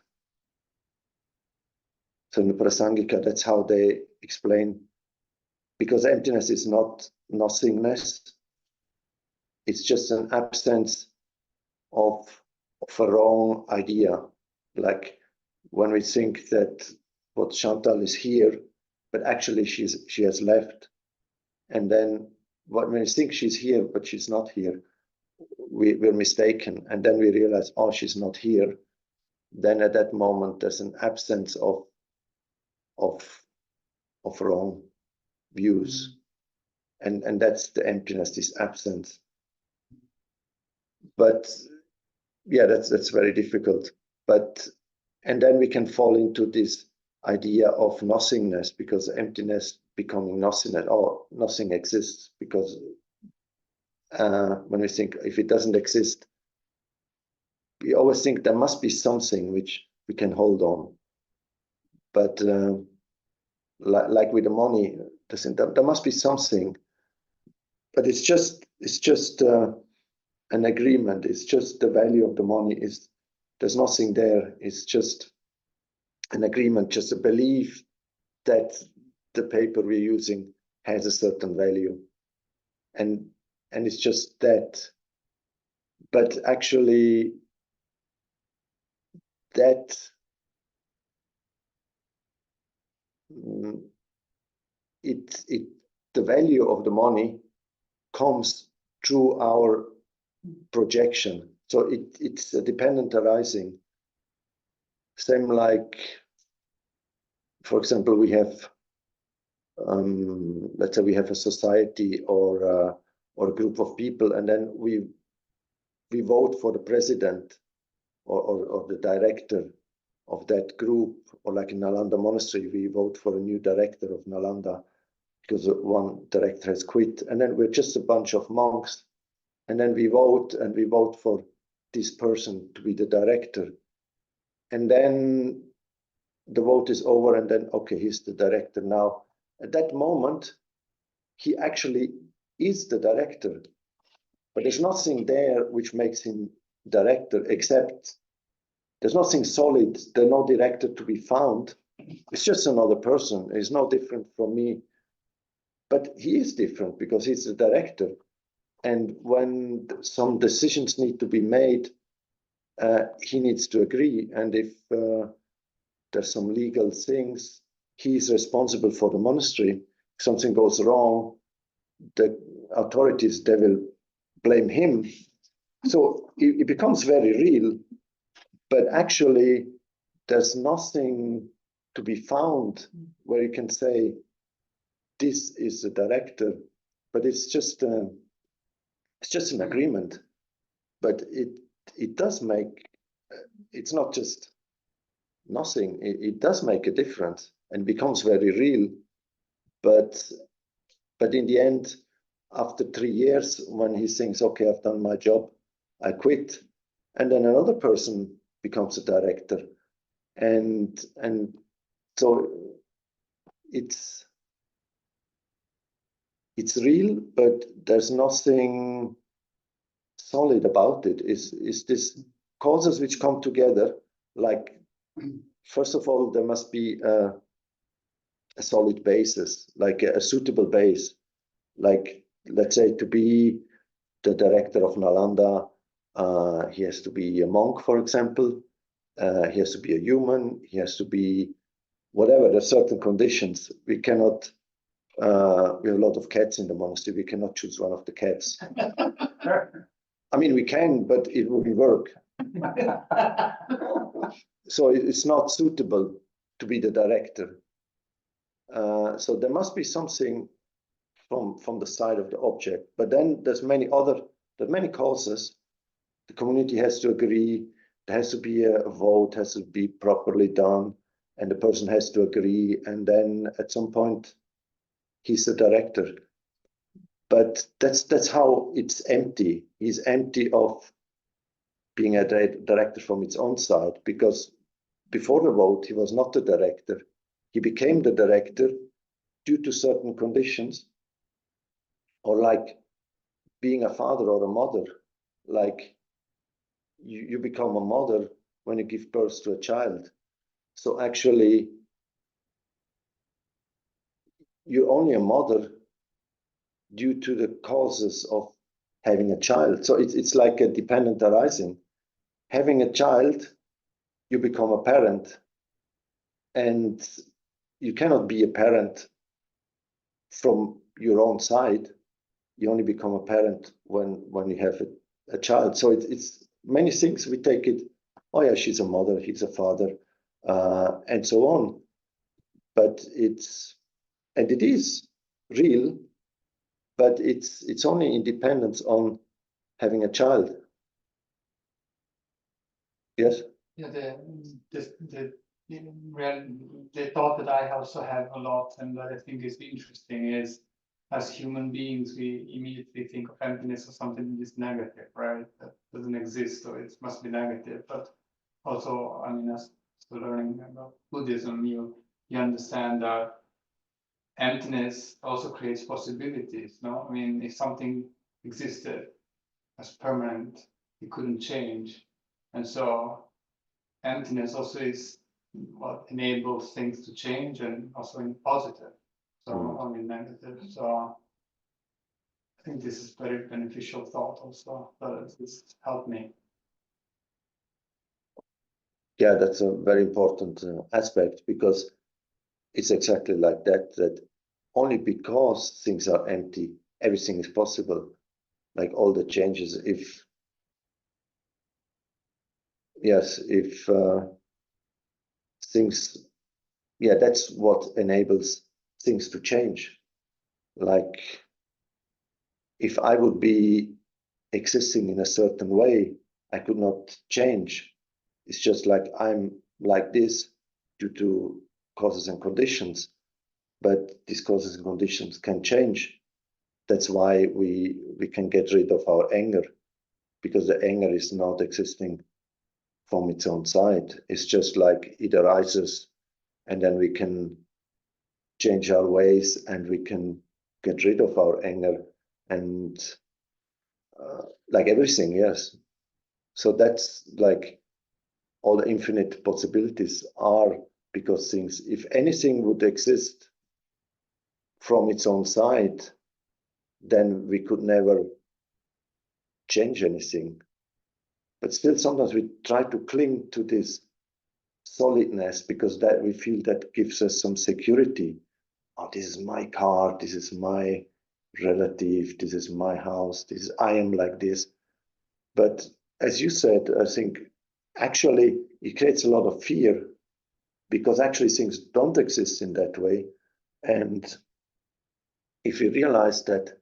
So in the Prasangika, that's how they explain, because emptiness is not nothingness, it's just an absence of a wrong idea. Like when we think that what Chantal is here, but actually she has left. And then when we think she's here, but she's not here, we're mistaken. And then we realize, oh, she's not here. Then at that moment, there's an absence of wrong views. And that's the emptiness, this absence. But yeah, that's very difficult. And then we can fall into this idea of nothingness, because emptiness becoming nothingness, or nothing exists, because when we think if it doesn't exist, we always think there must be something which we can hold on. But like with the money, there must be something but it's just an agreement. It's just the value of the money is, there's nothing there. It's just an agreement, just a belief that the paper we're using has a certain value. And it's just that. But actually that the value of the money comes through our projection. So it's a dependent arising. Same like, for example, we have, let's say we have a society or a group of people, and then we vote for the president or the director of that group, or like in Nalanda Monastery, we vote for a new director of Nalanda because one director has quit, and then we're just a bunch of monks, and then we vote for this person to be the director, and then the vote is over, and then okay, he's the director now. At that moment, he actually is the director, but there's nothing there which makes him director, except there's nothing solid. There's no director to be found. It's just another person. He's no different from me, but he is different because he's the director. And when some decisions need to be made, he needs to agree. And if there's some legal things, he's responsible for the monastery. If something goes wrong, the authorities, they will blame him. So it becomes very real, but actually there's nothing to be found where you can say, this is the director, but it's just an agreement. But it does make, it's not just nothing, it does make a difference and becomes very real. But in the end, after 3 years, when he thinks, okay, I've done my job, I quit, and then another person becomes a director, and so it's real, but there's nothing solid about it. Is this causes which come together? Like, first of all, there must be a solid basis, like a suitable base. Like, let's say, to be the director of Nalanda, he has to be a monk, for example. He has to be a human. He has to be whatever. There's certain conditions. We cannot. We have a lot of cats in the monastery. We cannot choose one of the cats. I mean, we can, but it wouldn't work. So it's not suitable to be the director. So there must be something from the side of the object. But then there's many causes. The community has to agree. There has to be a vote, has to be properly done, and the person has to agree. And then at some point, he's the director. But that's how it's empty. He's empty of being a director from its own side, because before the vote, he was not the director. He became the director due to certain conditions, or like being a father or a mother. Like you become a mother when you give birth to a child. So actually, you're only a mother due to the causes of having a child. So it's like a dependent arising. Having a child, you become a parent, and you cannot be a parent from your own side. You only become a parent when you have a child. So it's many things. We take it, oh yeah, she's a mother, he's a father, and so on. But it is real, but it's only independence on having a child. Yes. Yeah, the thought that I also have a lot, and that I think is interesting, is as human beings, we immediately think of emptiness as something that is negative, right? That doesn't exist, so it must be negative. But also, I mean, as learning about Buddhism, you understand that emptiness also creates possibilities, no? I mean, if something existed as permanent, it couldn't change. And so emptiness also is what enables things to change, and also in positive, so not only negative. So I think this is very beneficial thought also, but it's helped me. Yeah, that's a very important aspect, because it's exactly like that, that only because things are empty, everything is possible. Like all the changes, if things, yeah, that's what enables things to change. Like if I would be existing in a certain way, I could not change. It's just like I'm like this due to causes and conditions, but these causes and conditions can change. That's why we can get rid of our anger, because the anger is not existing from its own side. It's just like it arises, and then we can change our ways and we can get rid of our anger and like everything, yes. So that's like all the infinite possibilities are, because things, if anything would exist from its own side, then we could never change anything. But still, sometimes we try to cling to this solidness, because that we feel that gives us some security. Oh, this is my car, this is my relative, this is my house, this is, I am like this. But as you said, I think actually it creates a lot of fear, because actually things don't exist in that way. And if we realize that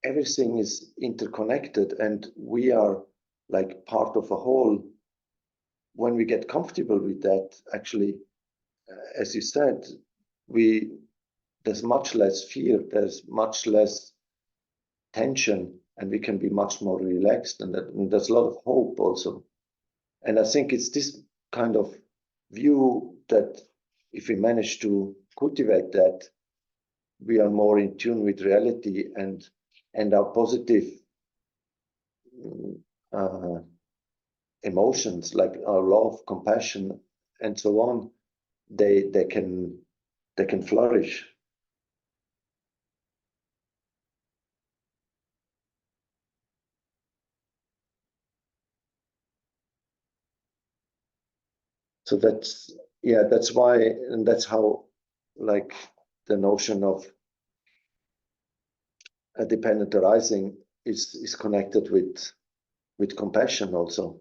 everything is interconnected and we are like part of a whole, when we get comfortable with that, actually, as you said, there's much less fear, there's much less tension, and we can be much more relaxed, and there's a lot of hope also. And I think it's this kind of view that if we manage to cultivate that, we are more in tune with reality, and our positive emotions, like our love, compassion, and so on, they can flourish. So that's, yeah, that's why, and that's how, like, the notion of a dependent arising is connected with compassion also.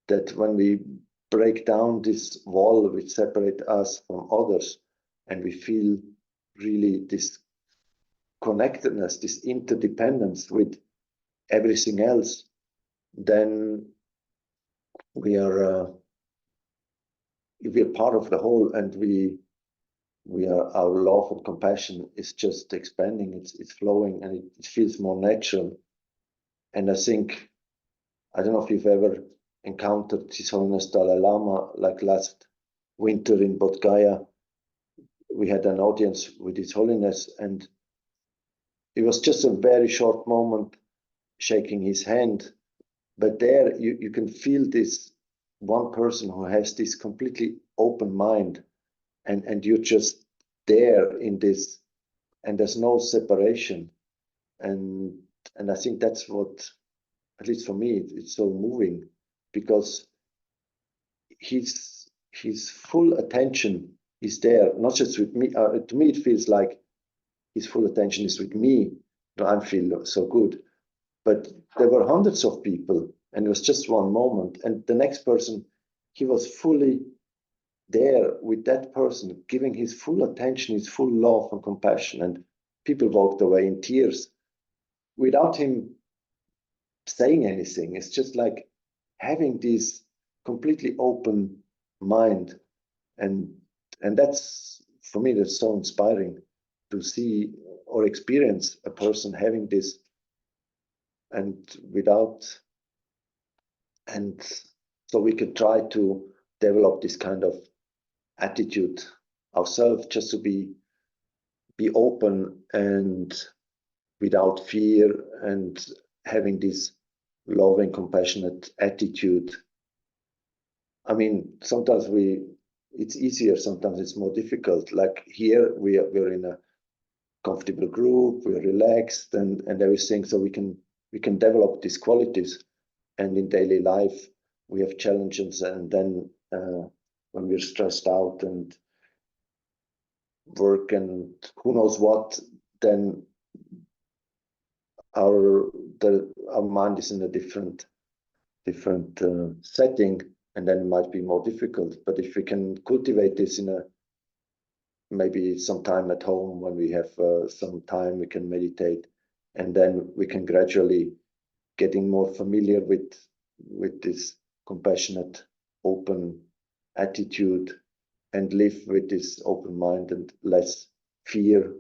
That when we break down this wall which separates us from others, and we feel really this connectedness, this interdependence with everything else, then we are part of the whole, and our love and compassion is just expanding, it's flowing, and it feels more natural. And I think, I don't know if you've ever encountered His Holiness Dalai Lama, like last winter in Bodh Gaya. We had an audience with His Holiness, and it was just a very short moment, shaking his hand. But there you can feel this one person who has this completely open mind, and you're just there in this, and there's no separation. And I think that's what, at least for me, it's so moving, because his full attention is there, not just with me. To me, it feels like his full attention is with me. I feel so good. But there were hundreds of people, and it was just one moment. And the next person, he was fully there with that person, giving his full attention, his full love and compassion. And people walked away in tears without him saying anything. It's just like having this completely open mind. And that's, for me, that's so inspiring to see or experience a person having this, and so we could try to develop this kind of attitude ourselves, just to be be open and without fear, and having this loving, compassionate attitude. I mean, sometimes it's easier, sometimes it's more difficult. Like here, we're in a comfortable group, we're relaxed and everything, so we can develop these qualities. And in daily life, we have challenges, and then when we're stressed out and work and who knows what, then our mind is in a different setting, and then it might be more difficult. But if we can cultivate this in maybe some time at home, when we have some time, we can meditate, and then we can gradually getting more familiar with this compassionate, open attitude, and live with this open mind and less fear,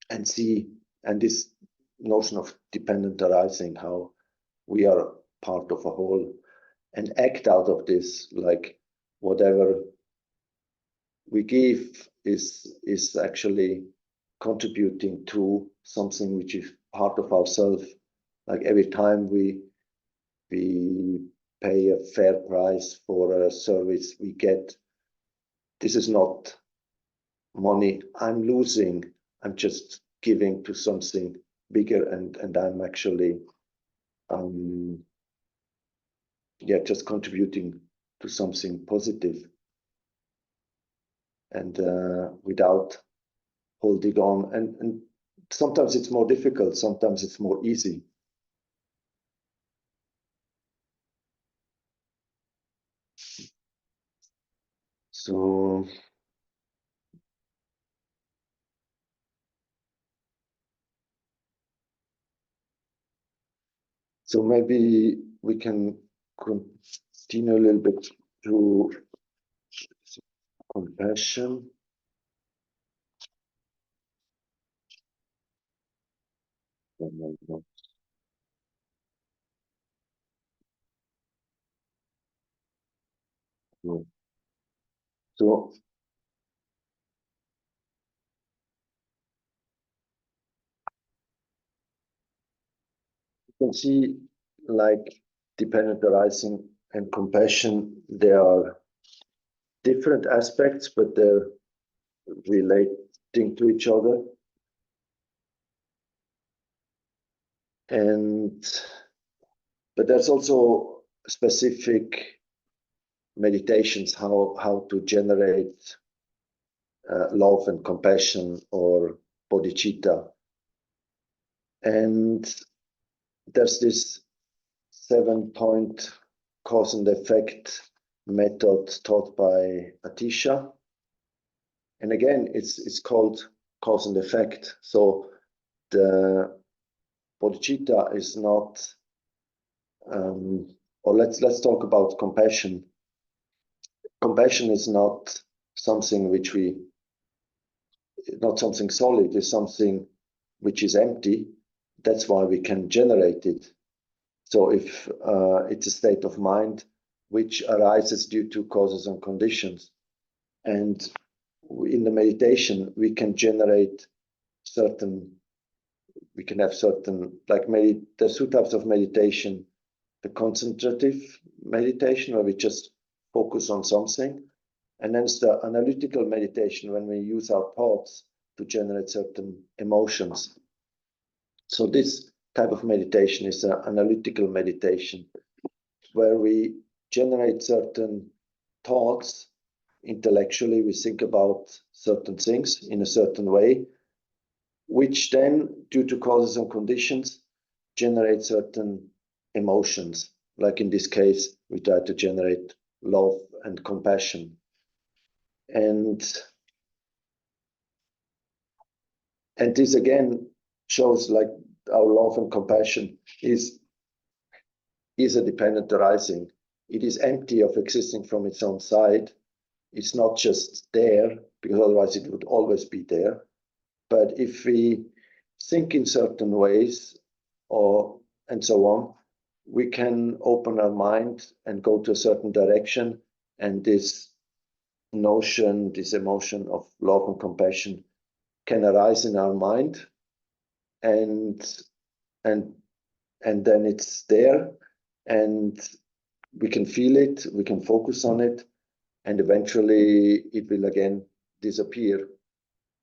and see, and this notion of dependent arising, how we are part of a whole, and act out of this, like whatever we give is actually contributing to something which is part of ourselves. Like every time we pay a fair price for a service we get, this is not money I'm losing, I'm just giving to something bigger, and I'm actually just contributing to something positive, and without holding on. And sometimes it's more difficult, sometimes it's more easy. So maybe we can continue a little bit to compassion. So you can see, like, dependent arising and compassion, they are different aspects, but they're relating to each other. But there's also specific meditations, how to generate love and compassion, or bodhicitta. And there's this 7-point cause and effect method taught by Atisha. And again, it's called cause and effect. So the bodhicitta is not, or let's talk about compassion. Compassion is not something not something solid, it's something which is empty. That's why we can generate it. So if it's a state of mind which arises due to causes and conditions, and in the meditation we can generate we can have certain, like there's 2 types of meditation: the concentrative meditation, where we just focus on something, and then it's the analytical meditation, when we use our thoughts to generate certain emotions. So this type of meditation is an analytical meditation, where we generate certain thoughts intellectually. We think about certain things in a certain way, which then, due to causes and conditions, generate certain emotions. Like in this case, we try to generate love and compassion. And this again shows, like, our love and compassion is a dependent arising. It is empty of existing from its own side. It's not just there, because otherwise it would always be there. But if we think in certain ways, and so on, we can open our mind and go to a certain direction, and this notion, this emotion of love and compassion can arise in our mind, and then it's there, and we can feel it, we can focus on it, and eventually it will again disappear.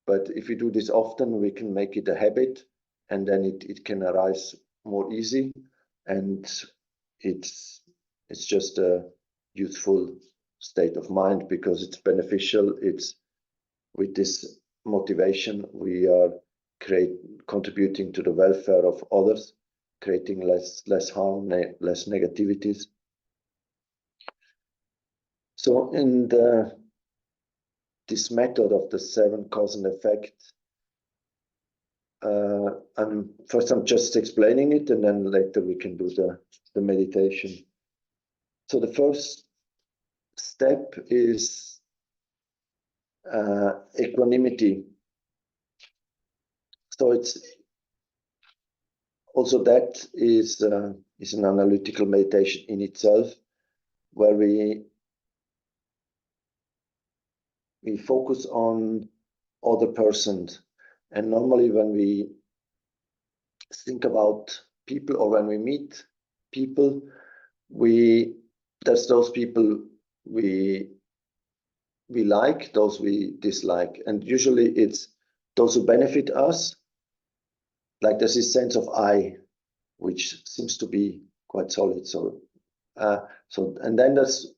But if we do this often, we can make it a habit, and then it can arise more easy, and it's just a youthful state of mind because it's beneficial. It's with this motivation we are contributing to the welfare of others, creating less harm, less negativities. So in this method of the 7 cause and effect, I'm just explaining it, and then later we can do the meditation. So the first step is equanimity. So it's also that is an analytical meditation in itself, where we focus on other persons. And normally when we think about people or when we meet people, there's those people we like, those we dislike. And usually it's those who benefit us. Like there's this sense of I, which seems to be quite solid. So and then there's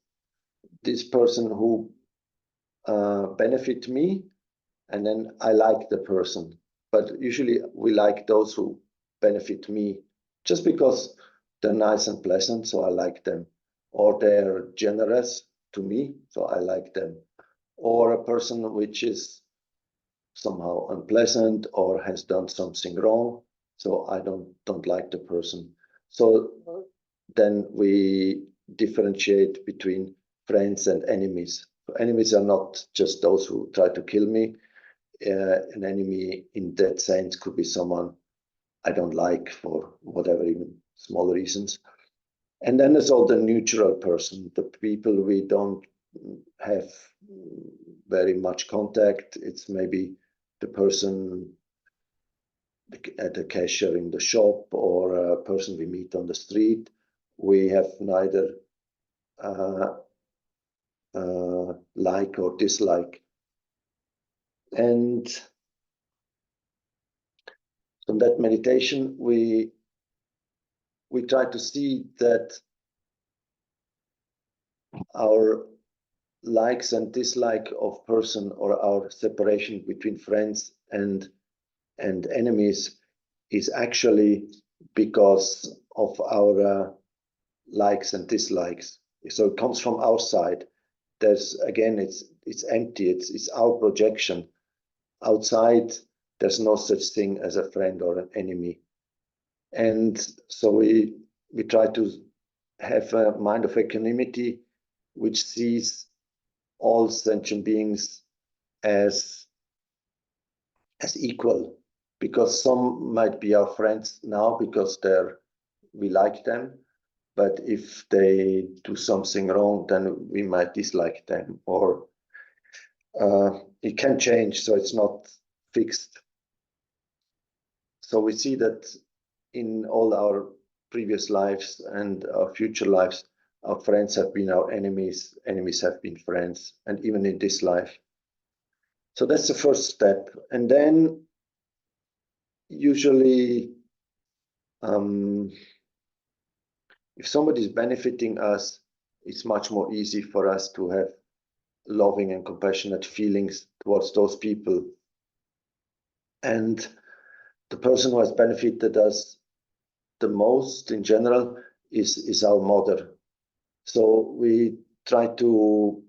this person who benefit me, and then I like the person. But usually we like those who benefit me just because they're nice and pleasant, so I like them. Or they're generous to me, so I like them. Or a person which is somehow unpleasant or has done something wrong, so I don't like the person. So then we differentiate between friends and enemies. Enemies are not just those who try to kill me. An enemy in that sense could be someone I don't like for whatever, even small reasons. And then there's all the neutral person, the people we don't have very much contact. It's maybe the person at the cashier in the shop, or a person we meet on the street. We have neither like or dislike. And from that meditation, we try to see that our likes and dislike of person, or our separation between friends and enemies, is actually because of our likes and dislikes. So it comes from our side. There's again, it's empty. It's our projection. Outside, there's no such thing as a friend or an enemy. And so we try to have a mind of equanimity, which sees all sentient beings as equal, because some might be our friends now because we like them, but if they do something wrong, then we might dislike them, or it can change, so it's not fixed. So we see that in all our previous lives and our future lives, our friends have been our enemies, enemies have been friends, and even in this life. So that's the first step. And then usually, if somebody is benefiting us, it's much more easy for us to have loving and compassionate feelings towards those people. And the person who has benefited us the most in general is our mother. So we try to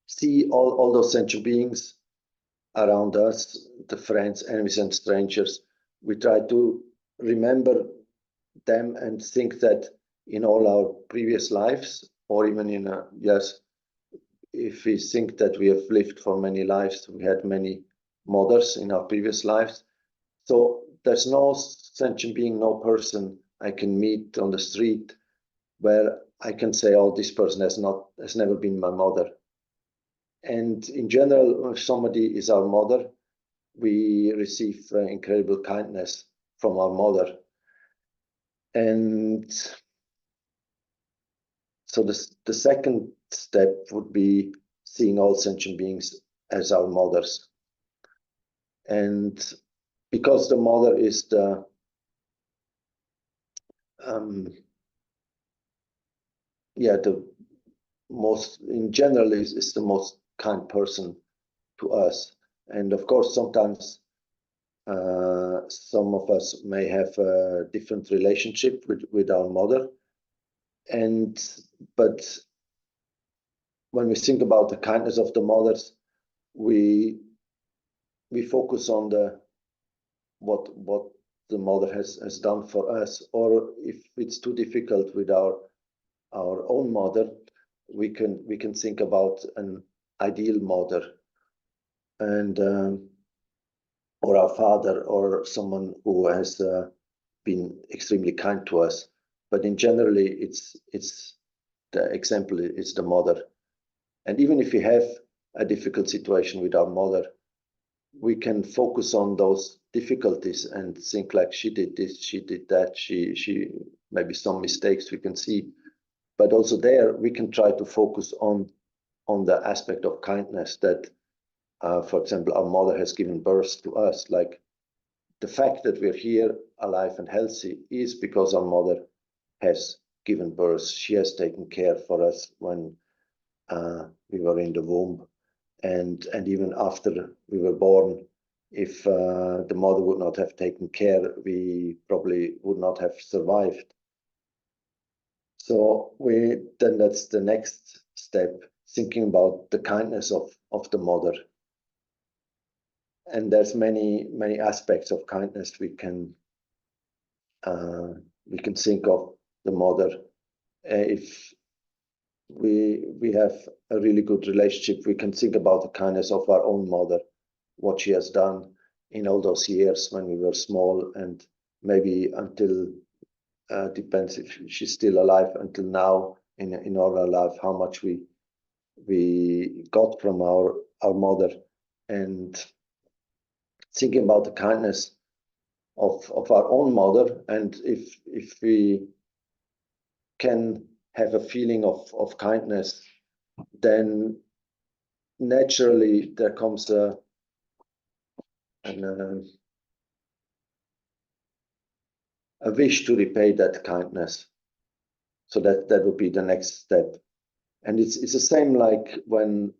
see all those sentient beings around us, the friends, enemies, and strangers. We try to remember them and think that in all our previous lives, or even in if we think that we have lived for many lives, we had many mothers in our previous lives. So there's no sentient being, no person I can meet on the street where I can say, oh, this person has never been my mother. And in general, if somebody is our mother, we receive incredible kindness from our mother. And so the second step would be seeing all sentient beings as our mothers. And because the mother is the most, in general, is the most kind person to us. And of course, sometimes some of us may have a different relationship with our mother. But when we think about the kindness of the mothers, we focus on what the mother has done for us. Or if it's too difficult with our own mother, we can think about an ideal mother, and or our father, or someone who has been extremely kind to us. But in generally, it's the example is the mother. And even if we have a difficult situation with our mother, we can focus on those difficulties and think like, she did this, she did that, she maybe some mistakes we can see. But also there, we can try to focus on the aspect of kindness that, for example, our mother has given birth to us. Like, the fact that we're here alive and healthy is because our mother has given birth. She has taken care for us when we were in the womb, and even after we were born. If the mother would not have taken care, we probably would not have survived. So then that's the next step, thinking about the kindness of the mother. And there's many aspects of kindness we can think of the mother. If we have a really good relationship, we can think about the kindness of our own mother, what she has done in all those years when we were small, and maybe until depends if she's still alive, until now in our life, how much we got from our mother. And thinking about the kindness of our own mother, and if we can have a feeling of kindness, then naturally there comes a wish to repay that kindness. So that would be the next step. And it's the same like when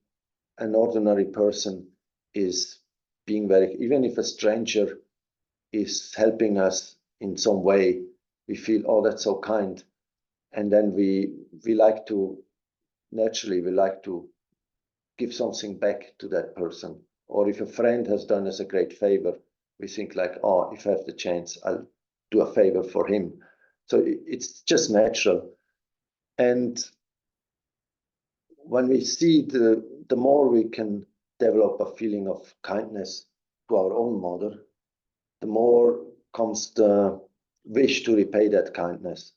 an ordinary person is being even if a stranger is helping us in some way, we feel, oh, that's so kind. And then we like to, naturally, we like to give something back to that person. Or if a friend has done us a great favor, we think like, oh, if I have the chance, I'll do a favor for him. So it's just natural. And when we see the more we can develop a feeling of kindness to our own mother, the more comes the wish to repay that kindness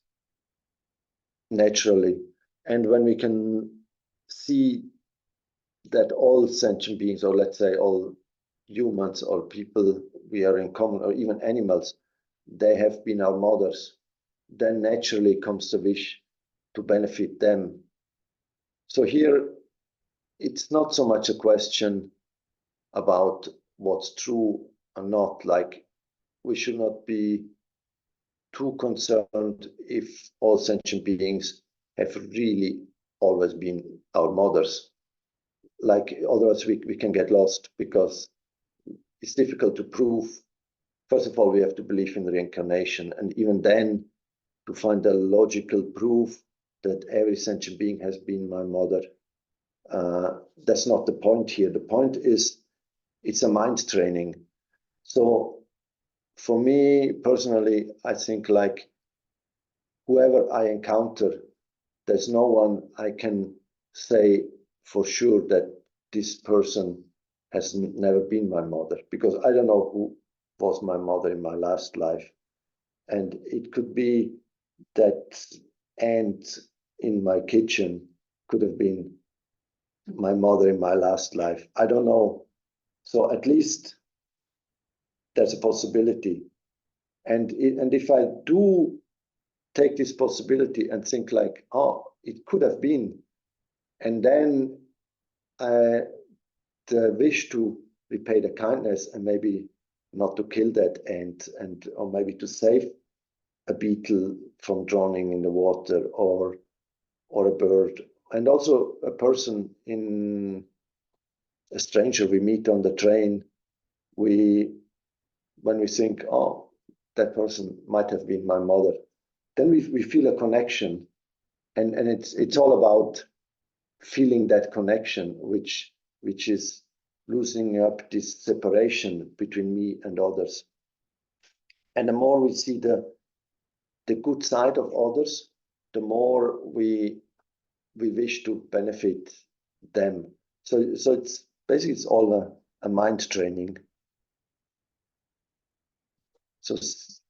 naturally. And when we can see that all sentient beings, or let's say all humans or people we are in common, or even animals, they have been our mothers, then naturally comes the wish to benefit them. So here, it's not so much a question about what's true or not. Like, we should not be too concerned if all sentient beings have really always been our mothers. Like, otherwise we can get lost, because it's difficult to prove. First of all, we have to believe in reincarnation, and even then, to find a logical proof that every sentient being has been my mother, that's not the point here. The point is, it's a mind training. So for me personally, I think like, whoever I encounter, there's no one I can say for sure that this person has never been my mother, because I don't know who was my mother in my last life. And it could be that aunt in my kitchen could have been my mother in my last life. I don't know. So at least there's a possibility. And if I do take this possibility and think like, oh, it could have been, and then the wish to repay the kindness and maybe not to kill that ant, or maybe to save a beetle from drowning in the water, or a bird, and also a person, in a stranger we meet on the train, when we think, oh, that person might have been my mother, then we feel a connection, and it's all about feeling that connection, which is losing up this separation between me and others. And the more we see the good side of others, the more we wish to benefit them. So it's basically, it's all a mind training. So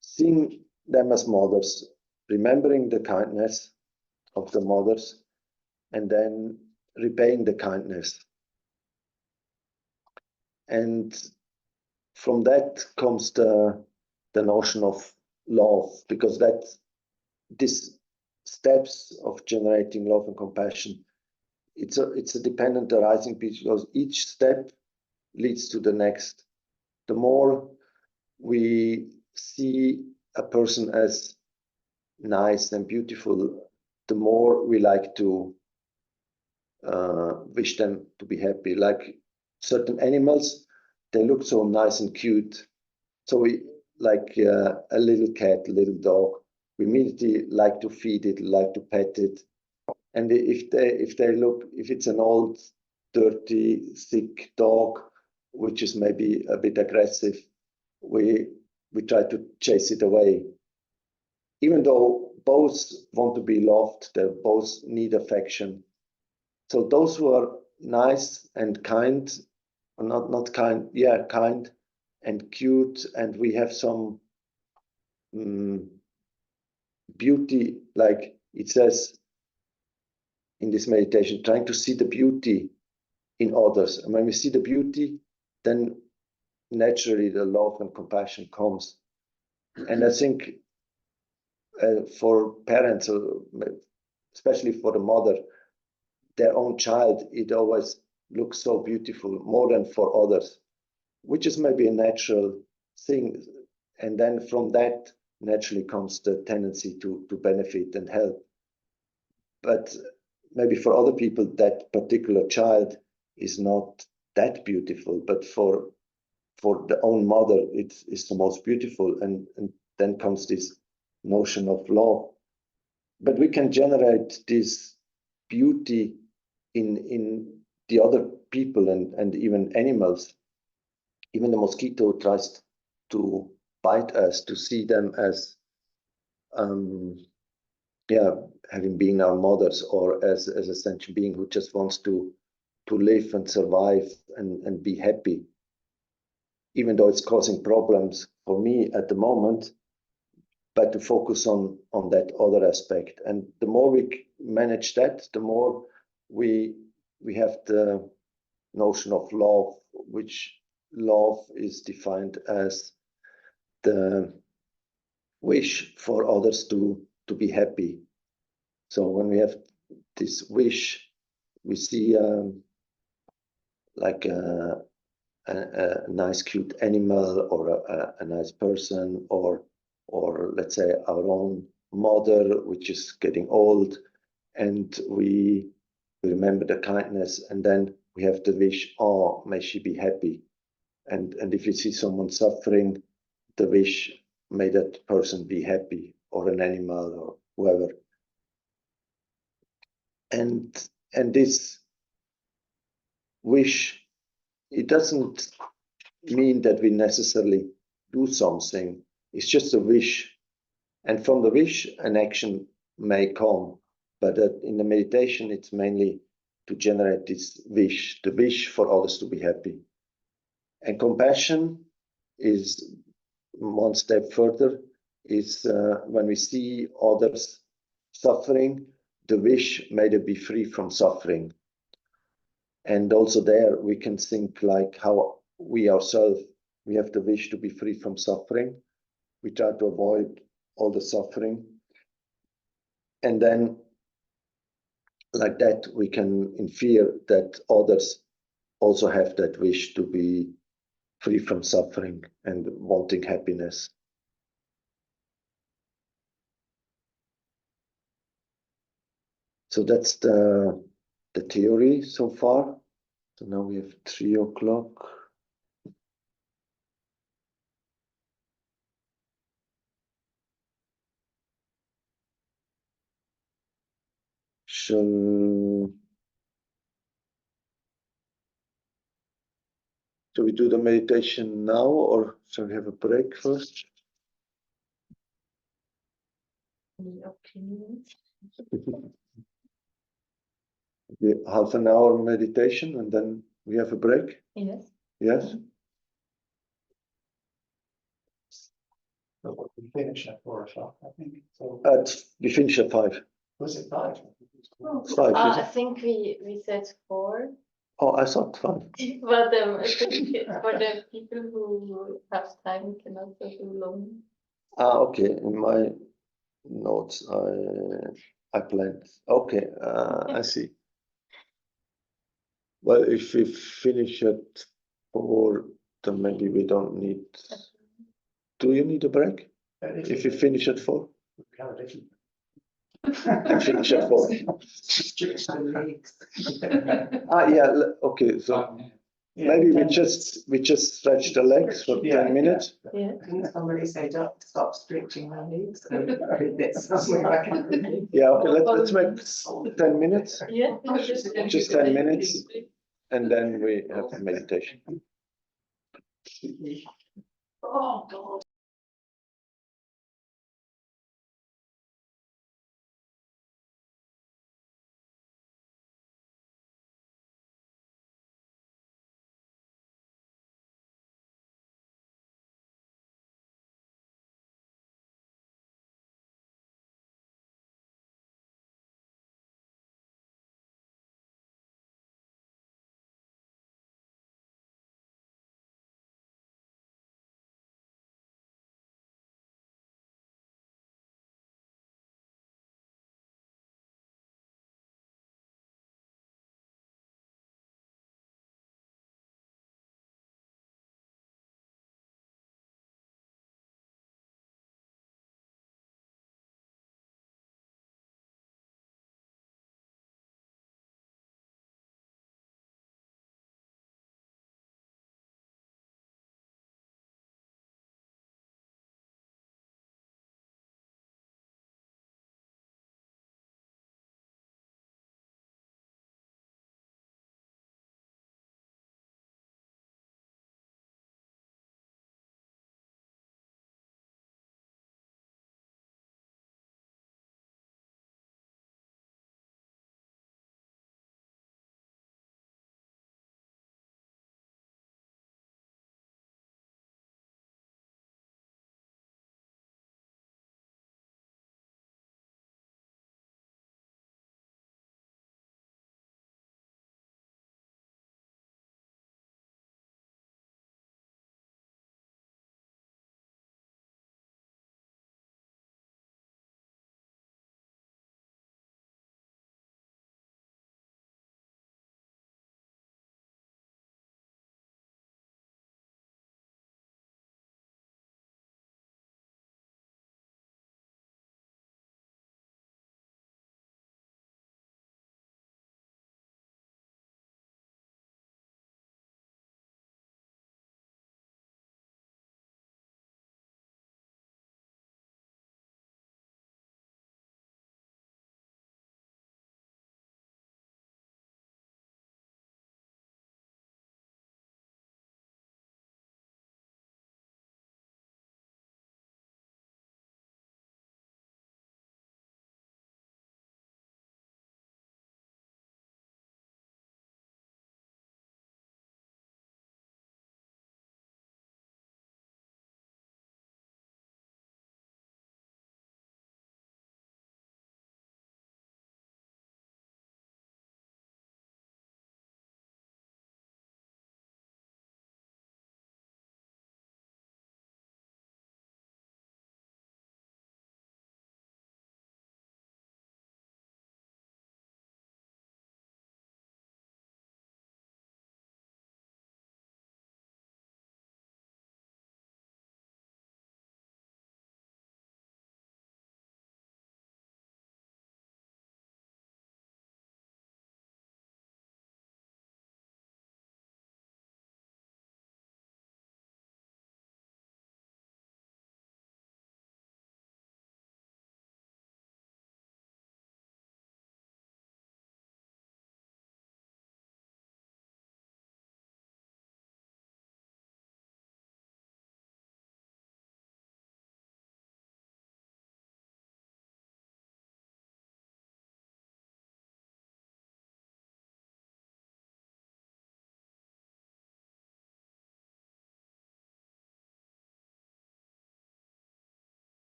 seeing them as mothers, remembering the kindness of the mothers, and then repaying the kindness. And from that comes the notion of love, because this steps of generating love and compassion, it's a dependent arising piece, because each step leads to the next. The more we see a person as nice and beautiful, the more we like to wish them to be happy. Like certain animals, they look so nice and cute. So we, like a little cat, a little dog, we immediately like to feed it, like to pet it. And if it's an old, dirty, sick dog, which is maybe a bit aggressive, we try to chase it away. Even though both want to be loved, they both need affection. So those who are nice and kind, or not kind, yeah, kind and cute, and we have some beauty, like it says in this meditation, trying to see the beauty in others. And when we see the beauty, then naturally the love and compassion comes. And I think for parents, especially for the mother, their own child, it always looks so beautiful, more than for others, which is maybe a natural thing. And then from that naturally comes the tendency to benefit and help. But maybe for other people, that particular child is not that beautiful, but for the own mother, it's the most beautiful. And then comes this notion of love. But we can generate this beauty in the other people and even animals. Even the mosquito tries to bite us, to see them as having been our mothers, or as a sentient being who just wants to live and survive and be happy, even though it's causing problems for me at the moment, but to focus on that other aspect. And the more we manage that, the more we have the notion of love, which love is defined as the wish for others to be happy. So when we have this wish, we see like a nice cute animal, or a nice person, or let's say our own mother, which is getting old, and we remember the kindness, and then we have the wish, oh, may she be happy. And if you see someone suffering, the wish, may that person be happy, or an animal, or whoever. And this wish, it doesn't mean that we necessarily do something. It's just a wish. And from the wish, an action may come. But in the meditation, it's mainly to generate this wish, the wish for others to be happy. And compassion is one step further, is when we see others suffering, the wish, may they be free from suffering. And also there we can think like how we ourselves, we have the wish to be free from suffering. We try to avoid all the suffering. And then like that, we can infer that others also have that wish to be free from suffering and wanting happiness. So that's the theory so far. So now we have 3 o'clock. Shall we do the meditation now, or shall we have a break first? Any opinions? Half an hour meditation and then we have a break? Yes. Yes? So we finish at 4 o'clock, I think. So We finish at 5. was it 5? It's 5, is I it? think we said 4, Oh, I thought 5. but I think for the people who have time, we can also do long. Okay. In my notes, I planned. Okay, I see. Well, if we finish at 4, then maybe we don't need. Do you need a break? If you finish at 4? We have a different. Finish at 4. Yeah. Okay. So maybe we just stretch the legs for 10 minutes. Yeah. Can somebody say, "Don't stop stretching my legs"? That's somewhere I can. Yeah. Okay. Let's make 10 minutes, Yeah. just 10 minutes, and then we have meditation. Oh, God.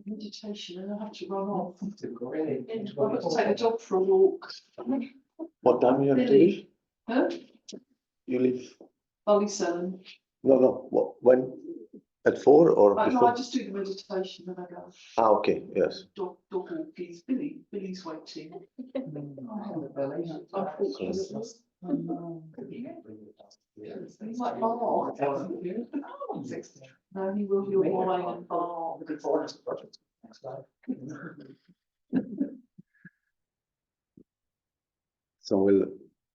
Meditation, and I have to run off. I've got to take the dog for a walk. What time you have to Billy. leave? Huh? You leave? Bally selling. No. What, when? At 4 or No, before? I just do the meditation and I go. Ah, okay, yes. Dog walkies. Billy's waiting. He's like, oh, no, he will be whine and bark. So we'll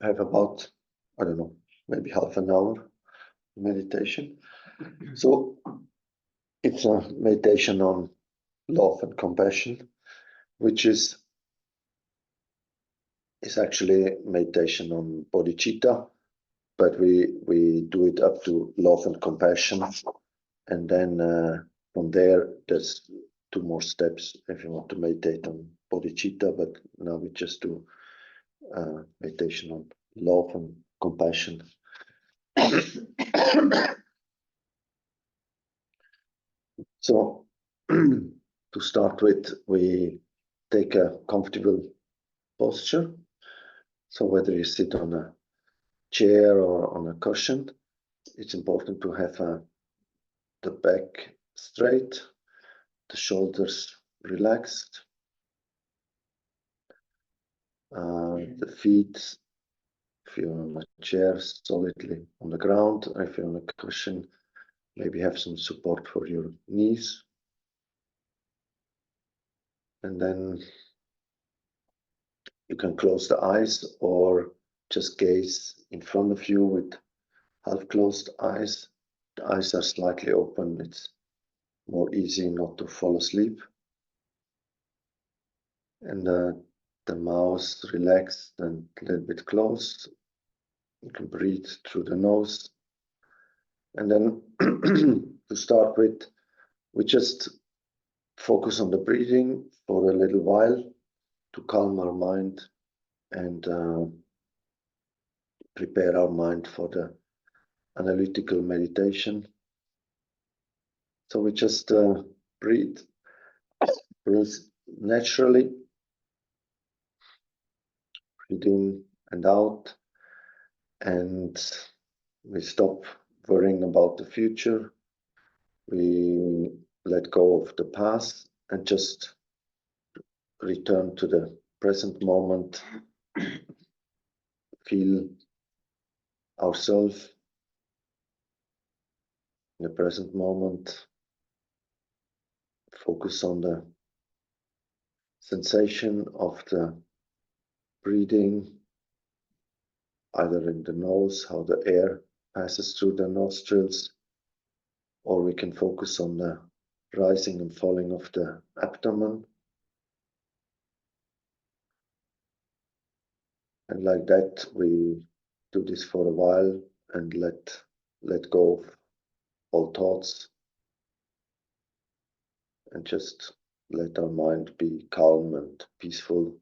have about, I don't know, maybe half an hour meditation. So it's a meditation on love and compassion, which is actually meditation on bodhicitta, but we do it up to love and compassion, and then from there there's 2 more steps if you want to meditate on bodhicitta, but now we just do meditation on love and compassion. So to start with, we take a comfortable posture. So whether you sit on a chair or on a cushion, it's important to have the back straight, the shoulders relaxed, the feet, if you're on a chair, solidly on the ground. If you're on a cushion, maybe have some support for your knees. And then you can close the eyes or just gaze in front of you with half closed eyes. The eyes are slightly open. It's more easy not to fall asleep. And the mouth relaxed and a little bit closed. You can breathe through the nose. And then to start with, we just focus on the breathing for a little while to calm our mind and prepare our mind for the analytical meditation. So we just breathe naturally, breathe in and out, and we stop worrying about the future. We let go of the past and just return to the present moment, feel ourselves in the present moment, focus on the sensation of the breathing, either in the nose, how the air passes through the nostrils, or we can focus on the rising and falling of the abdomen. And like that, we do this for a while and let go of all thoughts and just let our mind be calm and peaceful.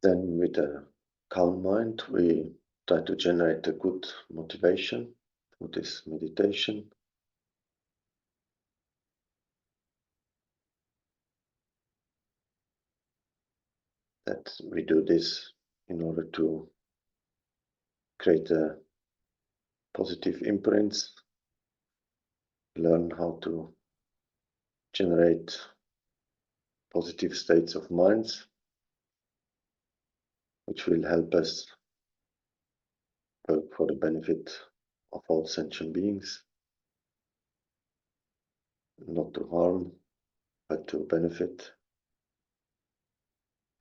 Then with a calm mind, we try to generate a good motivation for this meditation. That we do this in order to create a positive imprints, learn how to generate positive states of minds, which will help us work for the benefit of all sentient beings, not to harm, but to benefit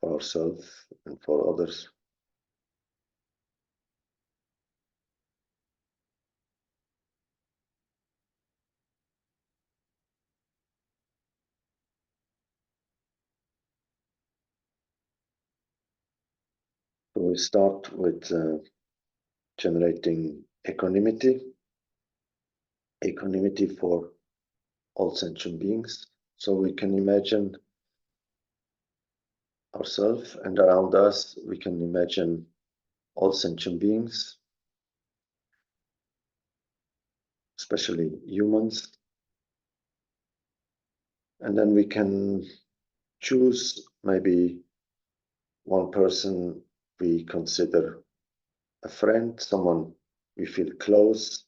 for ourselves and for others. So we start with generating equanimity for all sentient beings. So we can imagine ourselves and around us, we can imagine all sentient beings, especially humans. And then we can choose maybe one person we consider a friend, someone we feel close,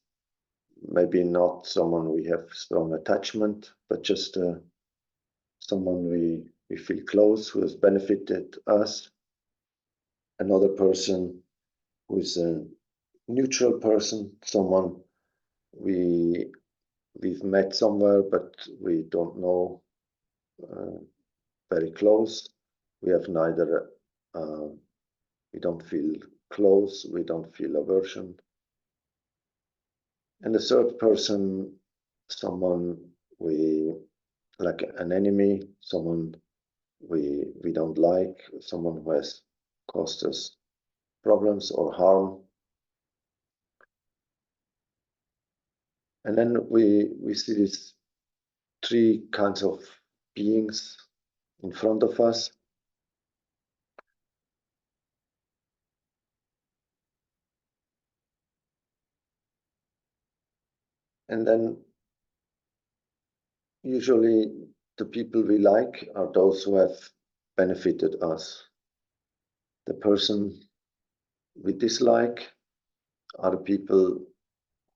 maybe not someone we have strong attachment, but just someone we feel close, who has benefited us. Another person who is a neutral person, someone we've met somewhere, but we don't know very close. We have neither, we don't feel close, we don't feel aversion. And the third person, someone we like an enemy, someone we don't like, someone who has caused us problems or harm. And then we see these three kinds of beings in front of us. And then usually the people we like are those who have benefited us. The person we dislike are the people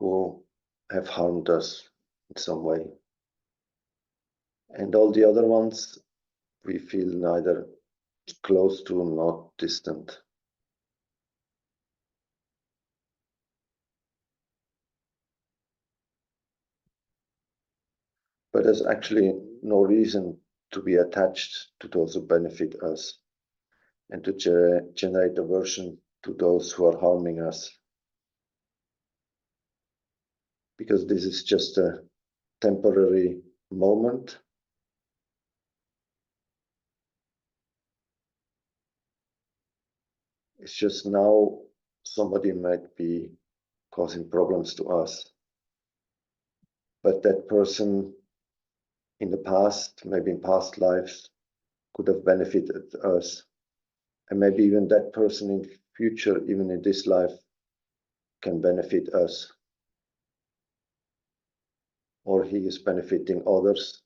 who have harmed us in some way. And all the other ones we feel neither close to nor distant. But there's actually no reason to be attached to those who benefit us and to generate aversion to those who are harming us. Because this is just a temporary moment. It's just now somebody might be causing problems to us. But that person in the past, maybe in past lives, could have benefited us. And maybe even that person in future, even in this life, can benefit us. Or he is benefiting others.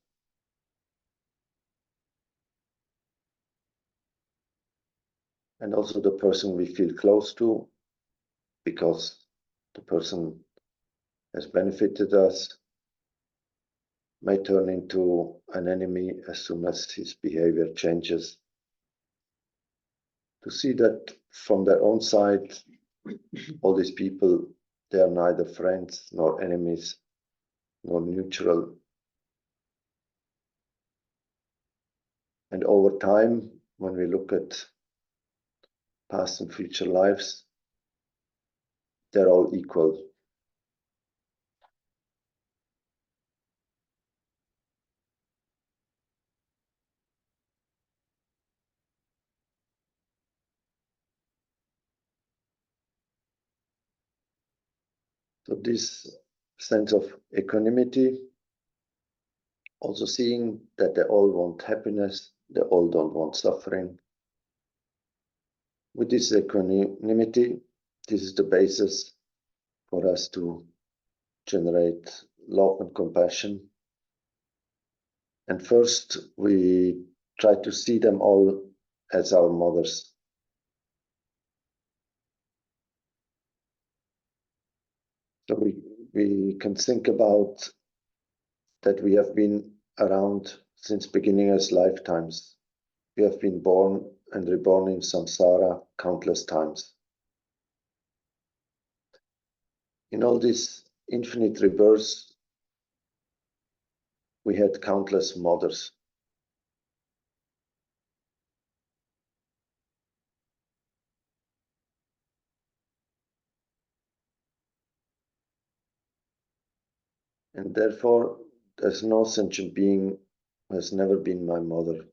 And also the person we feel close to, because the person has benefited us, may turn into an enemy as soon as his behavior changes. To see that from their own side, all these people, they are neither friends nor enemies, nor neutral. And over time, when we look at past and future lives, they're all equal. So this sense of equanimity, also seeing that they all want happiness, they all don't want suffering. with this equanimity, this is the basis for us to generate love and compassion. And first, we try to see them all as our mothers. So we can think about that we have been around since beginning as lifetimes. We have been born and reborn in samsara countless times. In all this infinite rebirths, we had countless mothers. And therefore, there's no sentient being who has never been my mother.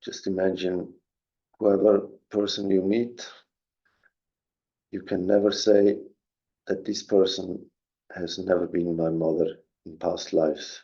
Just imagine whoever person you meet, you can never say that this person has never been my mother in past lives.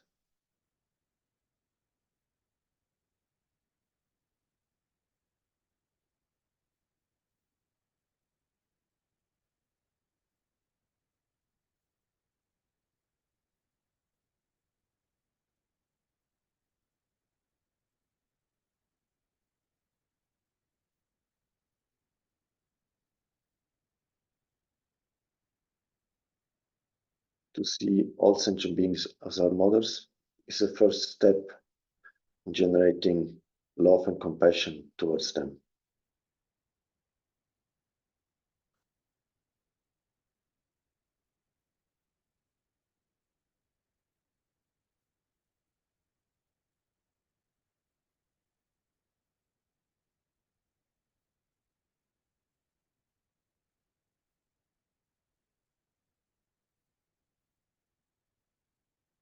To see all sentient beings as our mothers is the first step in generating love and compassion towards them.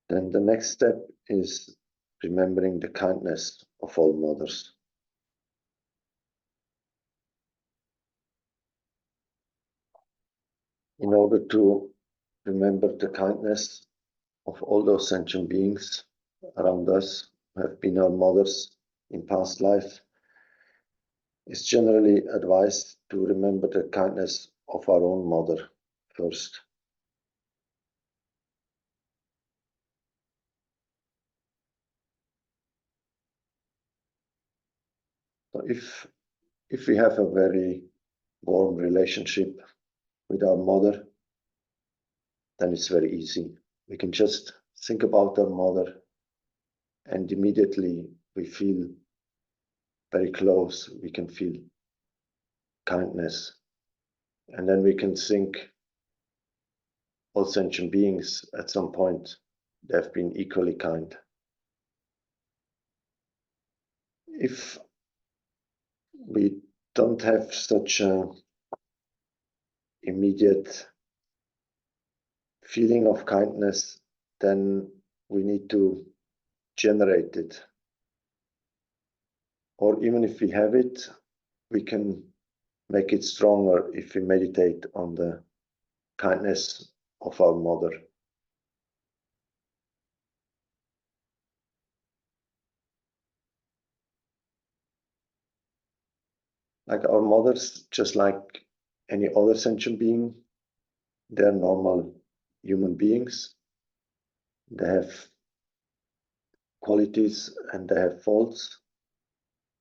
Then the next step is remembering the kindness of all mothers. In order to remember the kindness of all those sentient beings around us who have been our mothers in past life, it's generally advised to remember the kindness of our own mother first. So if we have a very warm relationship with our mother, then it's very easy. We can just think about our mother and immediately we feel very close. We can feel kindness. And then we can think all sentient beings at some point, they have been equally kind. If we don't have such an immediate feeling of kindness, then we need to generate it. Or even if we have it, we can make it stronger if we meditate on the kindness of our mother. Like our mothers, just like any other sentient being, they're normal human beings. They have qualities and they have faults.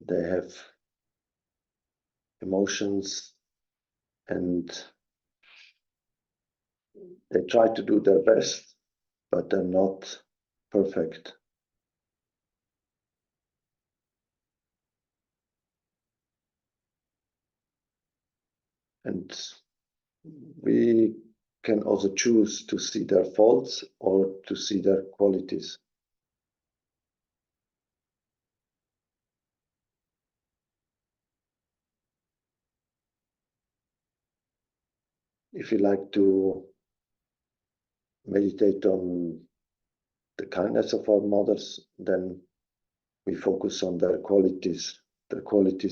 They have emotions and They try to do their best, but they're not perfect. And we can also choose to see their faults or to see their qualities. If you like to meditate on the kindness of our mothers, then we focus on their qualities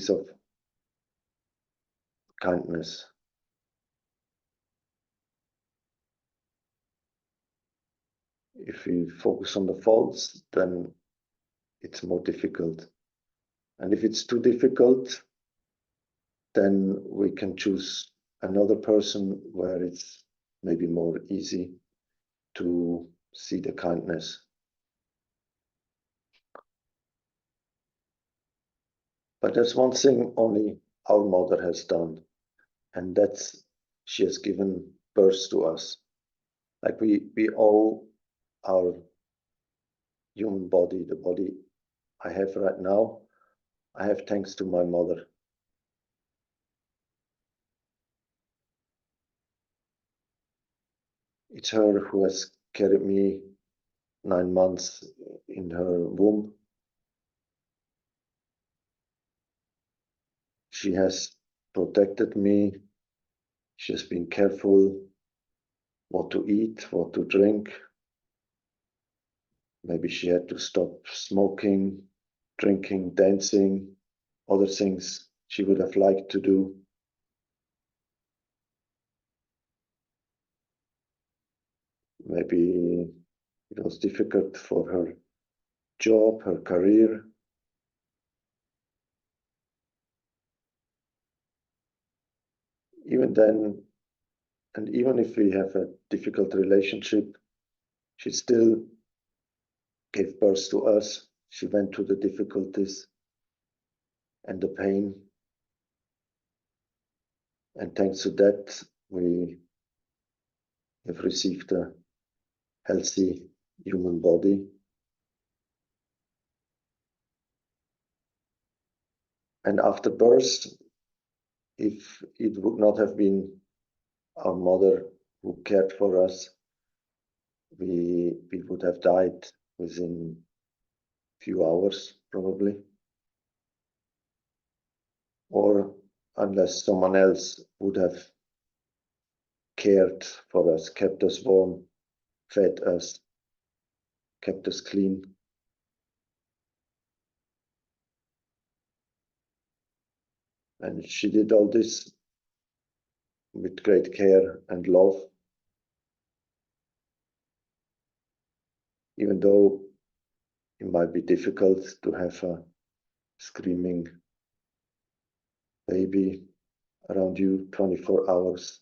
of kindness. If we focus on the faults, then it's more difficult. And if it's too difficult, then we can choose another person where it's maybe more easy to see the kindness. But there's one thing only our mother has done, and that's she has given birth to us. Like we owe our human body, the body I have right now, I have thanks to my mother. It's her who has carried me 9 months in her womb. She has protected me. She has been careful what to eat, what to drink. Maybe she had to stop smoking, drinking, dancing, other things she would have liked to do. Maybe it was difficult for her job, her career. Even then, and even if we have a difficult relationship, she still gave birth to us. She went through the difficulties and the pain. And thanks to that, we have received a healthy human body. And after birth, if it would not have been our mother who cared for us, we would have died within a few hours, probably. Or unless someone else would have cared for us, kept us warm, fed us, kept us clean. And she did all this with great care and love, even though it might be difficult to have a screaming baby around you 24 hours,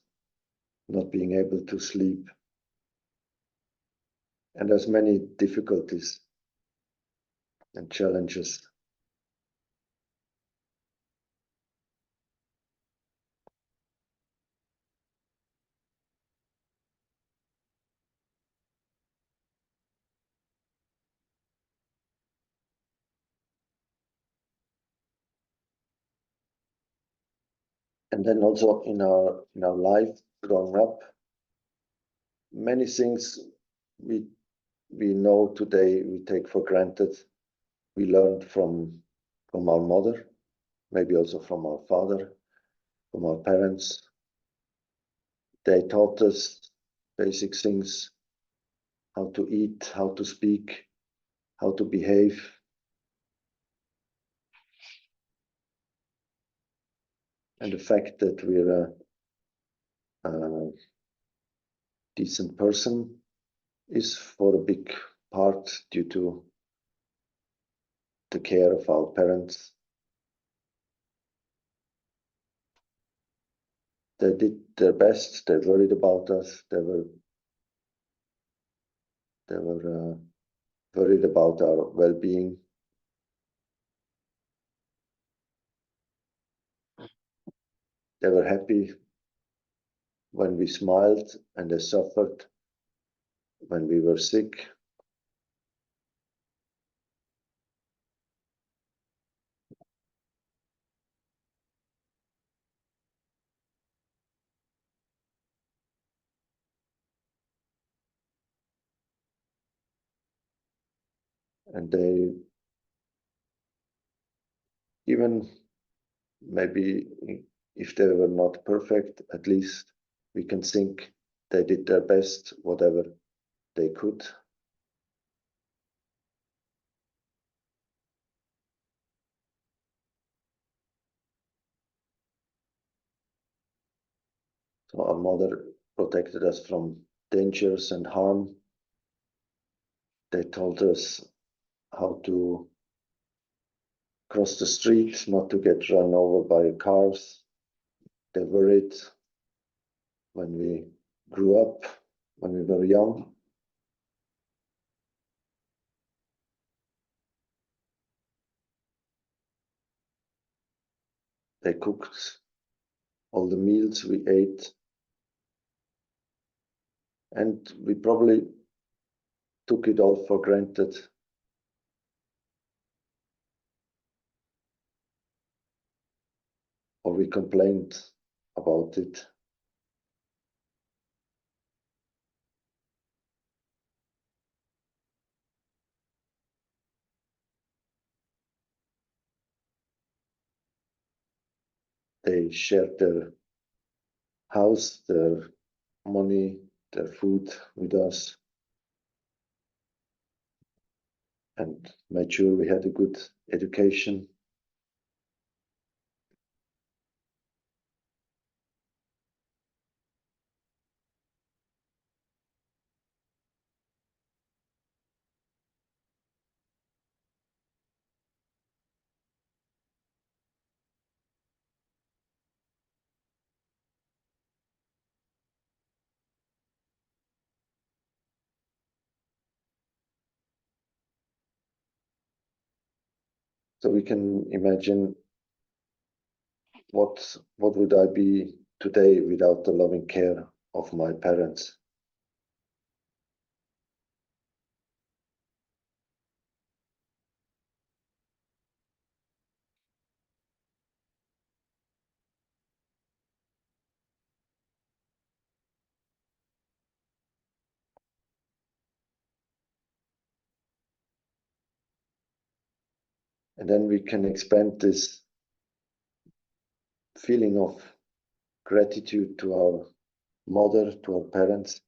not being able to sleep. And there's many difficulties and challenges. And then also in our life growing up, many things we know today we take for granted. We learned from our mother, maybe also from our father, from our parents. They taught us basic things, how to eat, how to speak, how to behave. And the fact that we're a decent person is for a big part due to the care of our parents. They did their best. They worried about us. They were worried about our well-being. They were happy when we smiled, and they suffered when we were sick. And they even, maybe if they were not perfect, at least we can think they did their best, whatever they could. So our mother protected us from dangers and harm. They told us how to cross the street, not to get run over by cars. They worried when we grew up, when we were young. They cooked all the meals we ate. And we probably took it all for granted. Or we complained about it. They shared their house, their money, their food with us, and made sure we had a good education. So we can imagine what would I be today without the loving care of my parents. And then we can expand this feeling of gratitude to our mother, to our parents,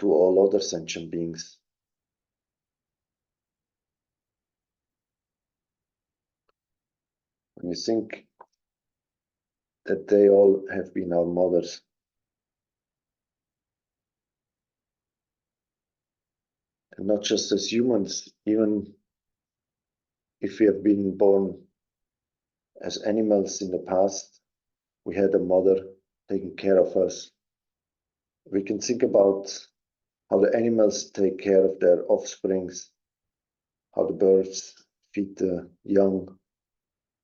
to all other sentient beings. When you think that they all have been our mothers, and not just as humans, even if we have been born as animals in the past, we had a mother taking care of us. We can think about how the animals take care of their offsprings, how the birds feed the young,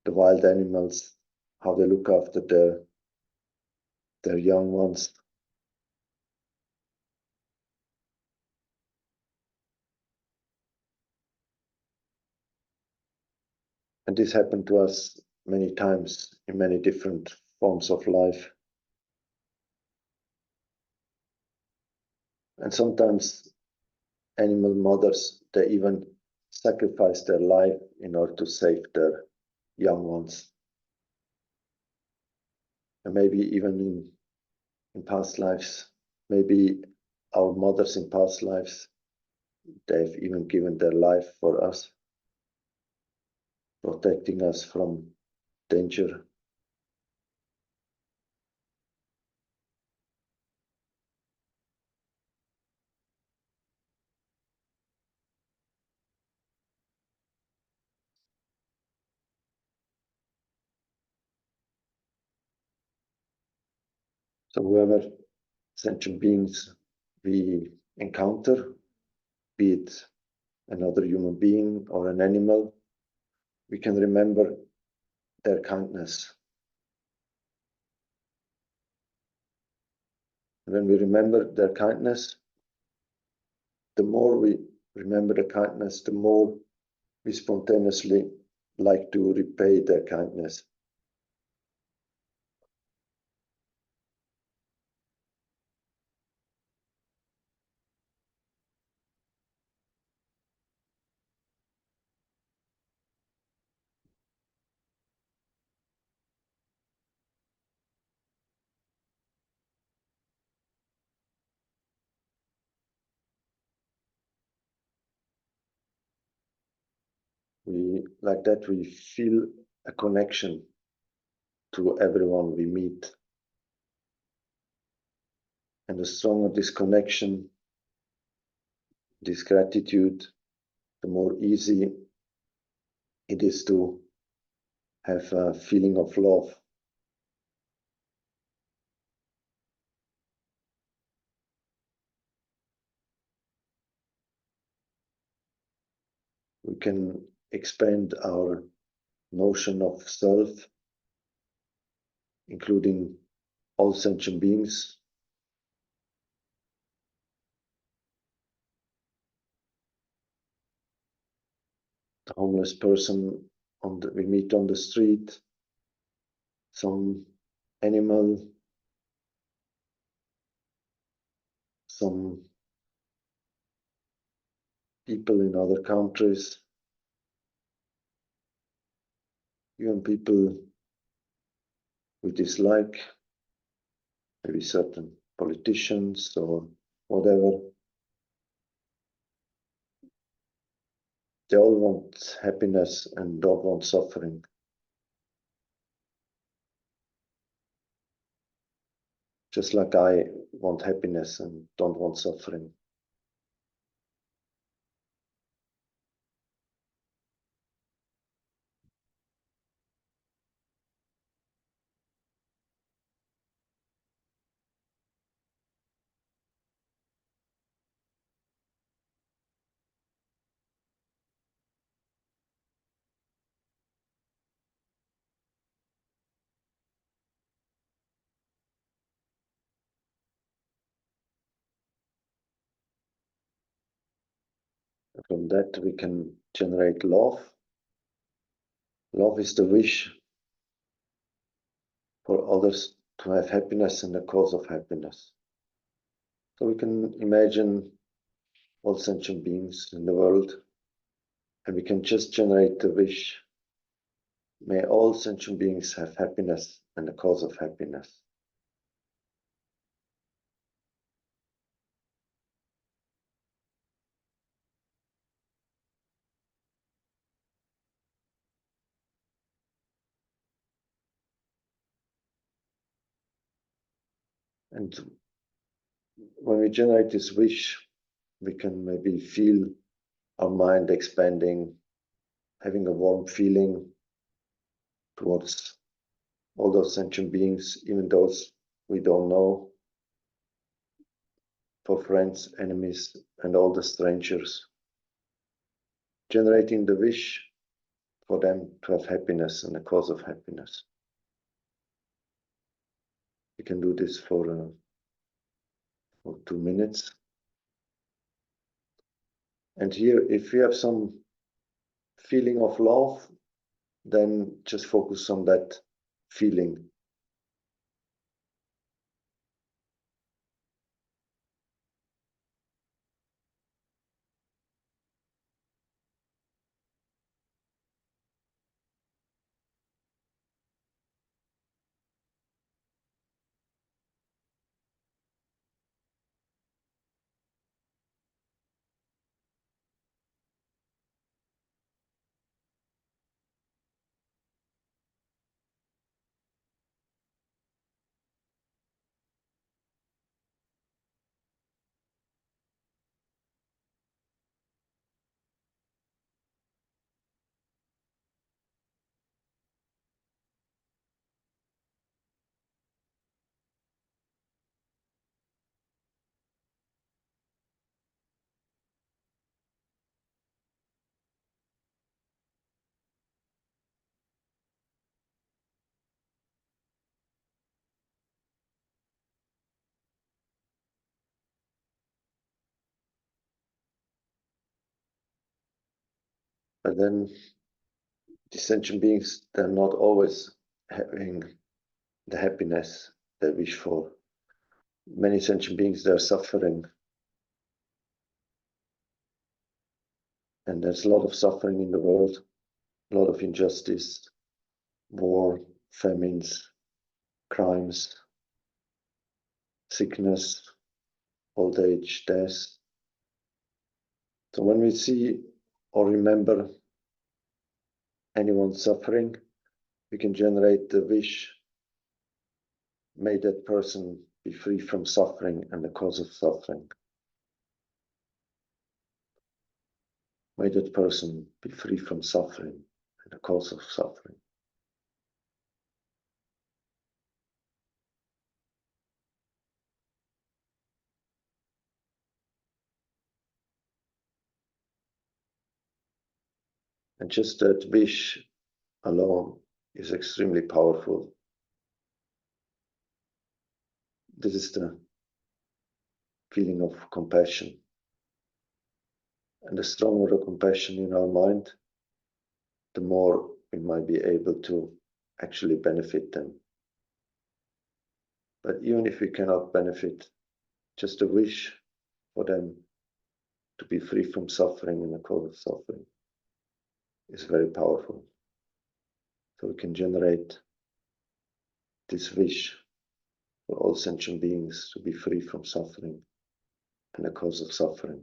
the wild animals, how they look after their young ones. And this happened to us many times in many different forms of life. And sometimes animal mothers, they even sacrifice their life in order to save their young ones. And maybe even in past lives, maybe our mothers in past lives, they've even given their life for us, protecting us from danger. So whoever sentient beings we encounter, be it another human being or an animal, we can remember their kindness. When we remember their kindness, the more we remember the kindness, the more we spontaneously like to repay their kindness. Like that, we feel a connection to everyone we meet. And the stronger this connection, this gratitude, the more easy it is to have a feeling of love. We can expand our notion of self, including all sentient beings. The homeless person we meet on the street, some animal, some people in other countries, even people we dislike, maybe certain politicians or whatever. They all want happiness and don't want suffering. Just like I want happiness and don't want suffering. From that, we can generate love. Love is the wish for others to have happiness and the cause of happiness. So we can imagine all sentient beings in the world, and we can just generate the wish. May all sentient beings have happiness and the cause of happiness. And when we generate this wish, we can maybe feel our mind expanding, having a warm feeling towards all those sentient beings, even those we don't know, for friends, enemies, and all the strangers, generating the wish for them to have happiness and the cause of happiness. We can do this for 2 minutes. And here, if we have some feeling of love, then just focus on that feeling. But then the sentient beings, they're not always having the happiness they wish for. Many sentient beings, they're suffering. And there's a lot of suffering in the world, a lot of injustice, war, famines, crimes, sickness, old age, death. So when we see or remember anyone suffering, we can generate the wish, may that person be free from suffering and the cause of suffering. May that person be free from suffering and the cause of suffering. And just that wish alone is extremely powerful. This is the feeling of compassion. And the stronger the compassion in our mind, the more we might be able to actually benefit them. But even if we cannot benefit, just a wish for them to be free from suffering and the cause of suffering is very powerful. So we can generate this wish for all sentient beings to be free from suffering and the cause of suffering.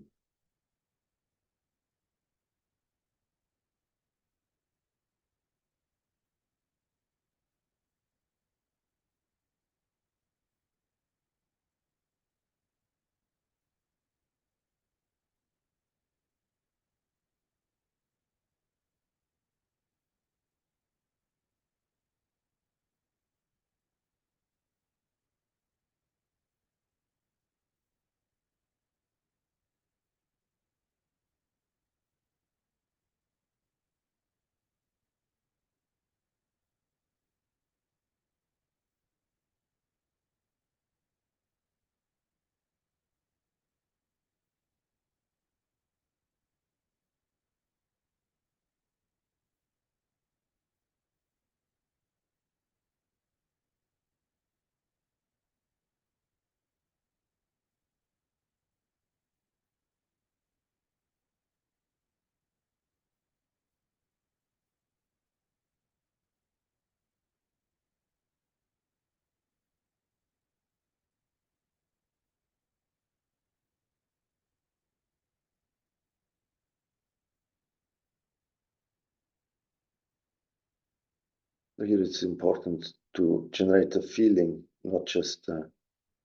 Here it's important to generate a feeling, not just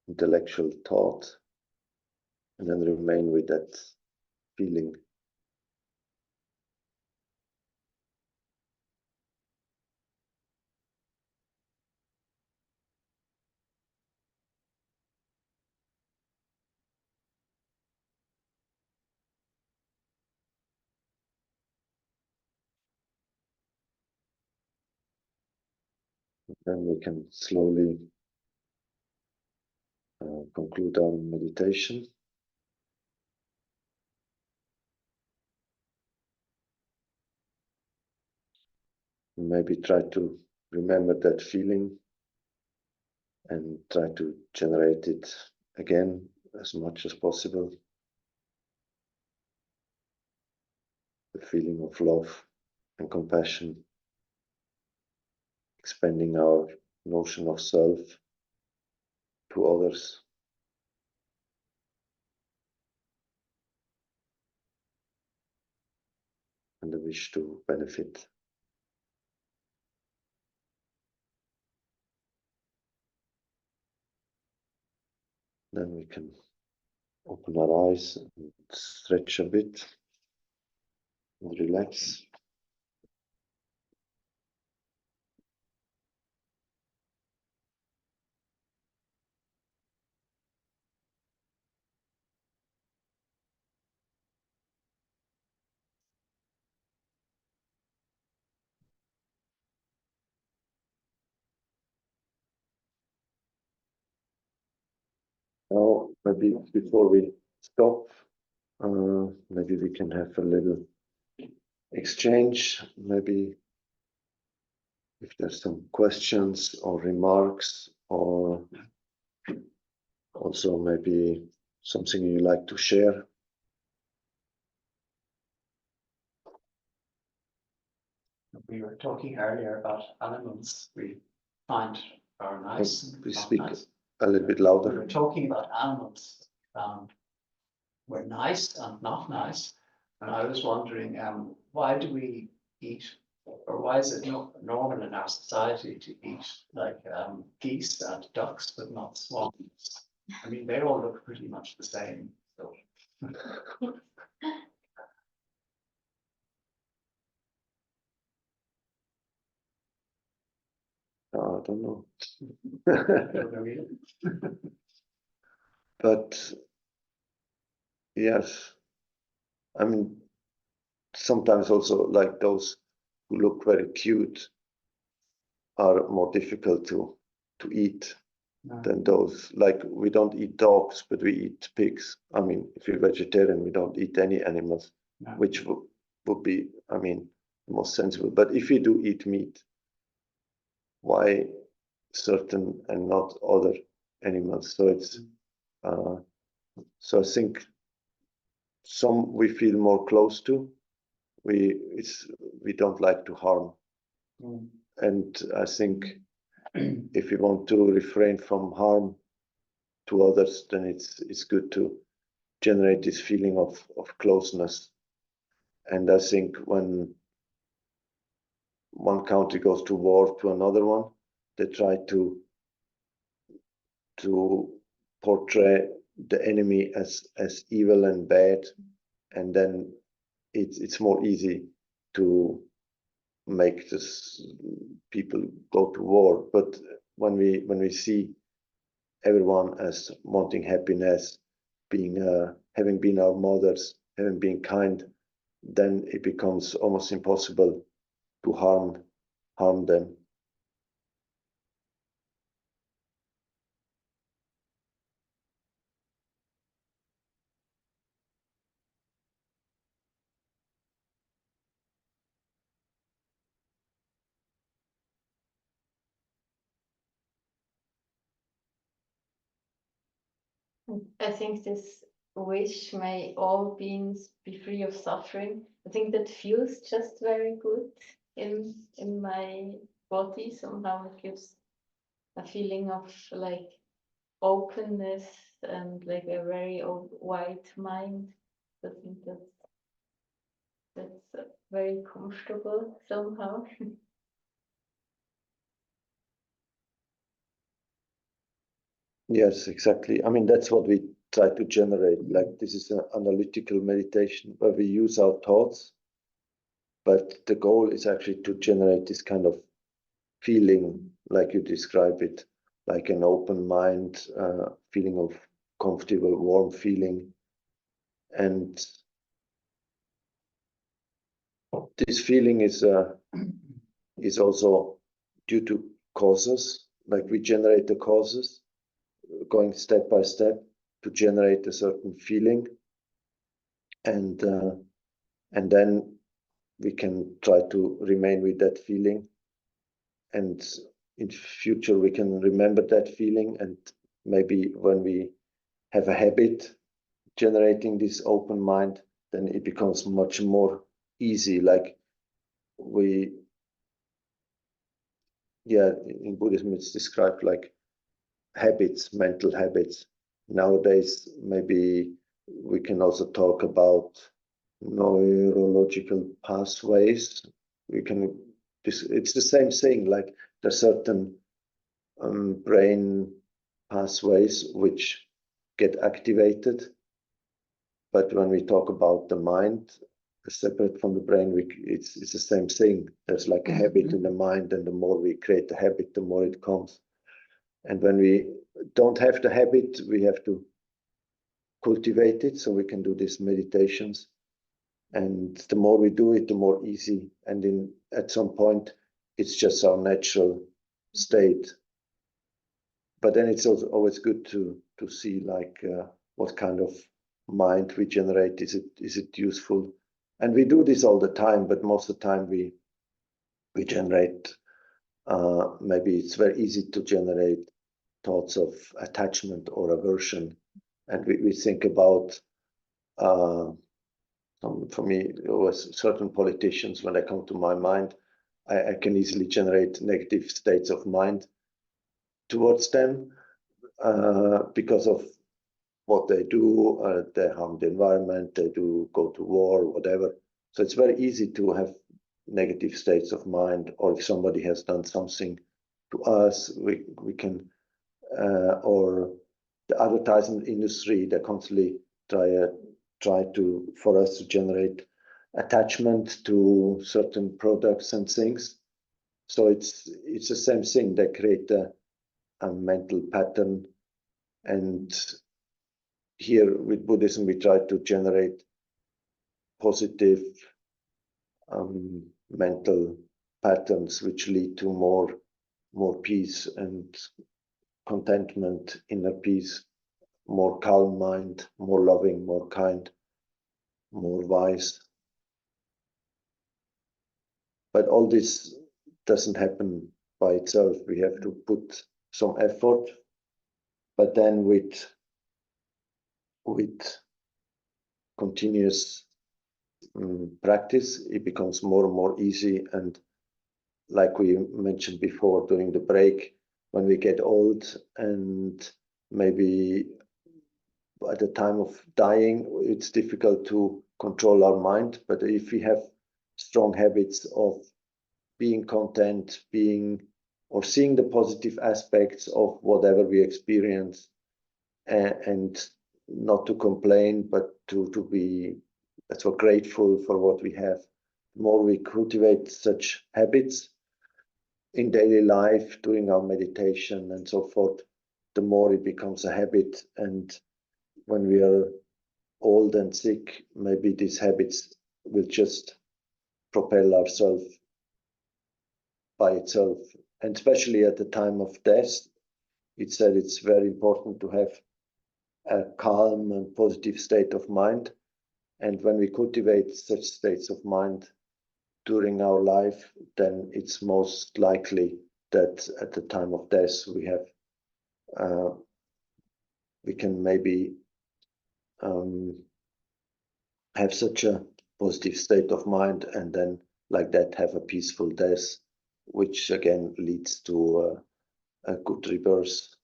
intellectual thought, and then remain with that feeling. Then we can slowly conclude our meditation. Maybe try to remember that feeling and try to generate it again as much as possible. The feeling of love and compassion, expanding our notion of self to others. And the wish to benefit. Then we can open our eyes and stretch a bit and relax. Now, maybe before we stop, maybe we can have a little exchange. Maybe if there's some questions or remarks, or also maybe something you like to share. We were talking earlier about animals we find are nice and We not speak nice. a little bit We louder. were talking about animals were nice and not nice. And I was wondering, why do we eat, or why is it not normal in our society to eat like geese and ducks, but not swans? I mean, they all look pretty much the same. So. I don't know. I don't know either. But yes, I mean, sometimes also like those who look very cute are more difficult to eat than those. Like we don't eat dogs, but we eat pigs. I mean, if you're vegetarian, we don't eat any animals, No. which would be, I mean, the most sensible. But if you do eat meat, why certain and not other animals? So it's so I think some we feel more close to. We don't like to harm, and I think if you want to refrain from harm to others, then it's good to generate this feeling of closeness. And I think when one country goes to war to another one, they try to portray the enemy as evil and bad, and then it's more easy to make this people go to war. But when we see everyone as wanting happiness, being having been our mothers, having been kind, then it becomes almost impossible to harm them. I think this wish, may all beings be free of suffering. I think that feels just very good in my body. Somehow it gives a feeling of like openness and like a very wide mind. I think that's very comfortable somehow. Yes, exactly. I mean, that's what we try to generate. Like this is an analytical meditation where we use our thoughts, but the goal is actually to generate this kind of feeling, like you describe it, like an open mind, feeling of comfortable, warm feeling. And this feeling is also due to causes, like we generate the causes, going step by step to generate a certain feeling, and then we can try to remain with that feeling, and in future we can remember that feeling, and maybe when we have a habit generating this open mind, then it becomes much more easy. Like in Buddhism it's described like habits, mental habits. Nowadays, maybe we can also talk about neurological pathways. It's the same thing, like there's certain brain pathways which get activated. But when we talk about the mind, separate from the brain, it's the same thing. There's like a habit in the mind, and the more we create the habit, the more it comes. And when we don't have the habit, we have to cultivate it, so we can do these meditations. And the more we do it, the more easy. And at some point, it's just our natural state. But then it's also always good to see like what kind of mind we generate. Is it useful? And we do this all the time, but most of the time we generate, maybe it's very easy to generate thoughts of attachment or aversion. And we think about, for me, always certain politicians, when they come to my mind, I can easily generate negative states of mind towards them because of what they do. They harm the environment, they do go to war, whatever. So it's very easy to have negative states of mind, or if somebody has done something to us, we can, or the advertising industry, they constantly try to, for us to generate attachment to certain products and things. So it's the same thing. They create a mental pattern, and here with Buddhism we try to generate positive mental patterns which lead to more peace and contentment, inner peace, more calm mind, more loving, more kind, more wise. But all this doesn't happen by itself. We have to put some effort, but then with continuous practice, it becomes more and more easy. And like we mentioned before during the break, when we get old and maybe at the time of dying, it's difficult to control our mind. But if we have strong habits of being content, being or seeing the positive aspects of whatever we experience, and not to complain, but to be so grateful for what we have. The more we cultivate such habits in daily life, during our meditation and so forth, the more it becomes a habit. And when we are old and sick, maybe these habits will just propel ourselves by itself. And especially at the time of death, it said it's very important to have a calm and positive state of mind. And when we cultivate such states of mind during our life, then it's most likely that at the time of death we can maybe have such a positive state of mind, and then like that have a peaceful death, which again leads to a good rebirth.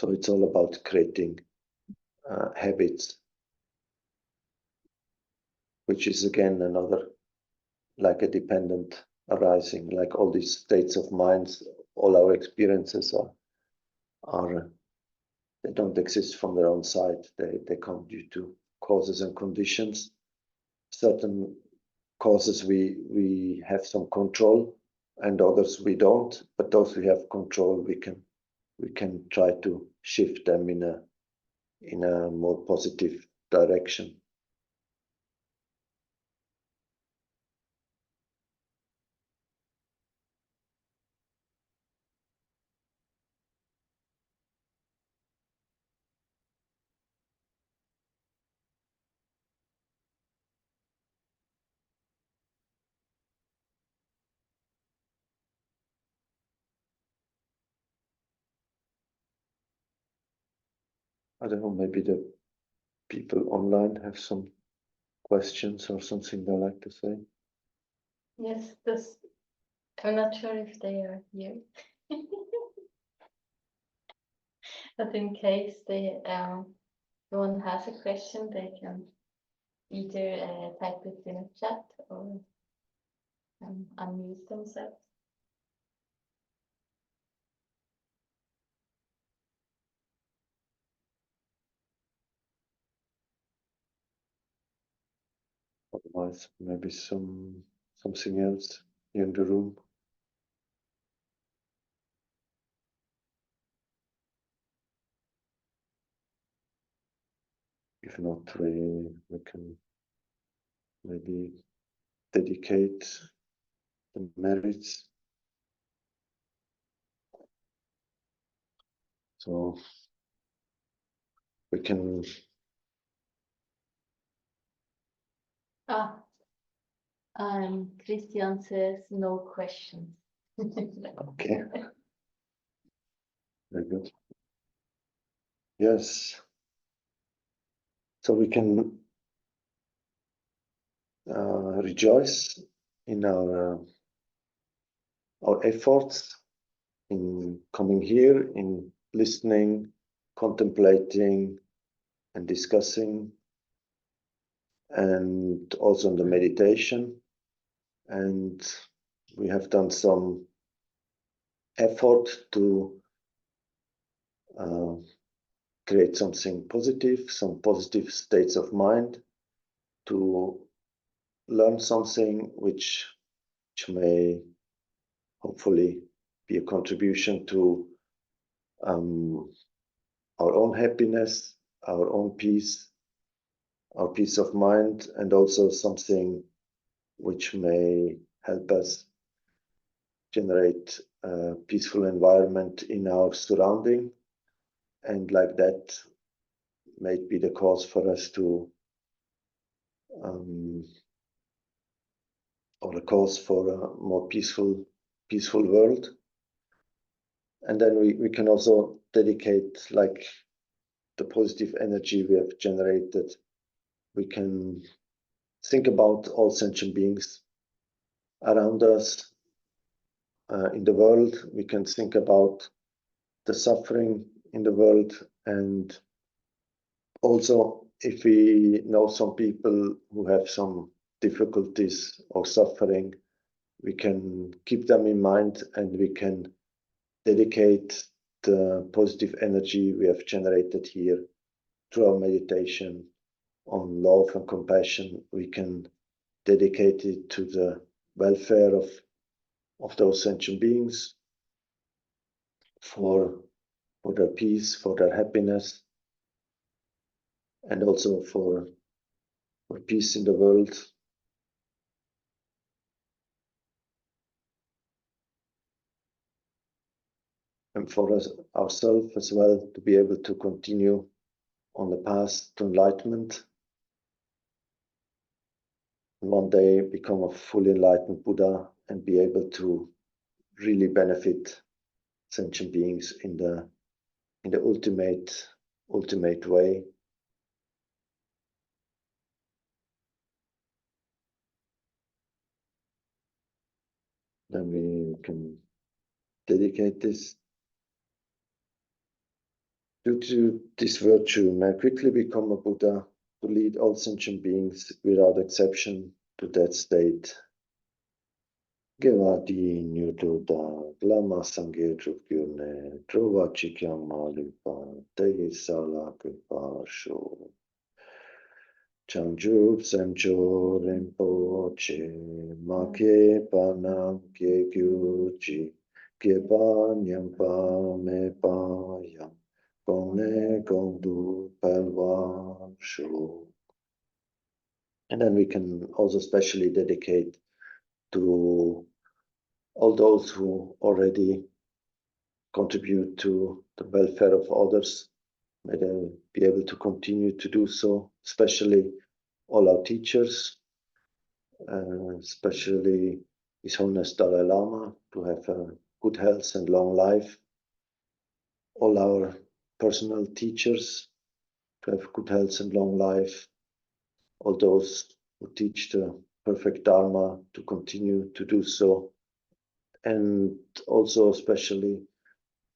So it's all about creating habits, which is again another, like a dependent arising, like all these states of minds, all our experiences are they don't exist from their own side. They come due to causes and conditions. Certain causes we have some control, and others we don't. But those we have control, we can try to shift them in a more positive direction. I don't know, maybe the people online have some questions or something they like to say. Yes, I'm not sure if they are here. But in case someone has a question, they can either type it in a chat or unmute themselves. Otherwise, maybe something else in the room. If not, we can maybe dedicate the merits. So we can Ah, Christian says no questions. Okay. Very good. Yes. So we can rejoice in our efforts in coming here, in listening, contemplating, and discussing, and also in the meditation. And we have done some effort to create something positive, some positive states of mind, to learn something which may hopefully be a contribution to our own happiness, our own peace, our peace of mind, and also something which may help us generate a peaceful environment in our surrounding, and like that may be the cause for us to or a cause for a more peaceful world. And then we can also dedicate, like, the positive energy we have generated. We can think about all sentient beings around us in the world. We can think about the suffering in the world, and also if we know some people who have some difficulties or suffering, we can keep them in mind, and we can dedicate the positive energy we have generated here through our meditation on love and compassion. We can dedicate it to the welfare of those sentient beings, for their peace, for their happiness, and also for peace in the world. And for us ourselves as well, to be able to continue on the path to enlightenment, and one day become a fully enlightened Buddha and be able to really benefit sentient beings in the ultimate way. Then we can dedicate this. Due to this virtue, may I quickly become a Buddha, to lead all sentient beings without exception to that state. Gevadi Nyutoda, Glama Sangye Trupgyune, Trova Chikyama Lipa, Tehi Sala Kripa Sho. Changjup Semcho Rinpoche, Make Panam Kye Gyuji, Kyepa Nyampa Me Pa Yam, Gongne Gongdu Palwa Shu. And then we can also specially dedicate to all those who already contribute to the welfare of others. May they be able to continue to do so, especially all our teachers, especially His Holiness Dalai Lama, to have a good health and long life. All our personal teachers, to have good health and long life. All those who teach the perfect Dharma, to continue to do so. And also especially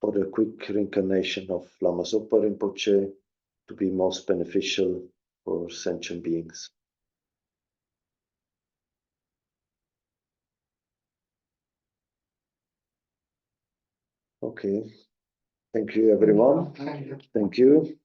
for the quick reincarnation of Lama Zopa Rinpoche, to be most beneficial for sentient beings. Okay, thank you everyone. Thank you. Thank you.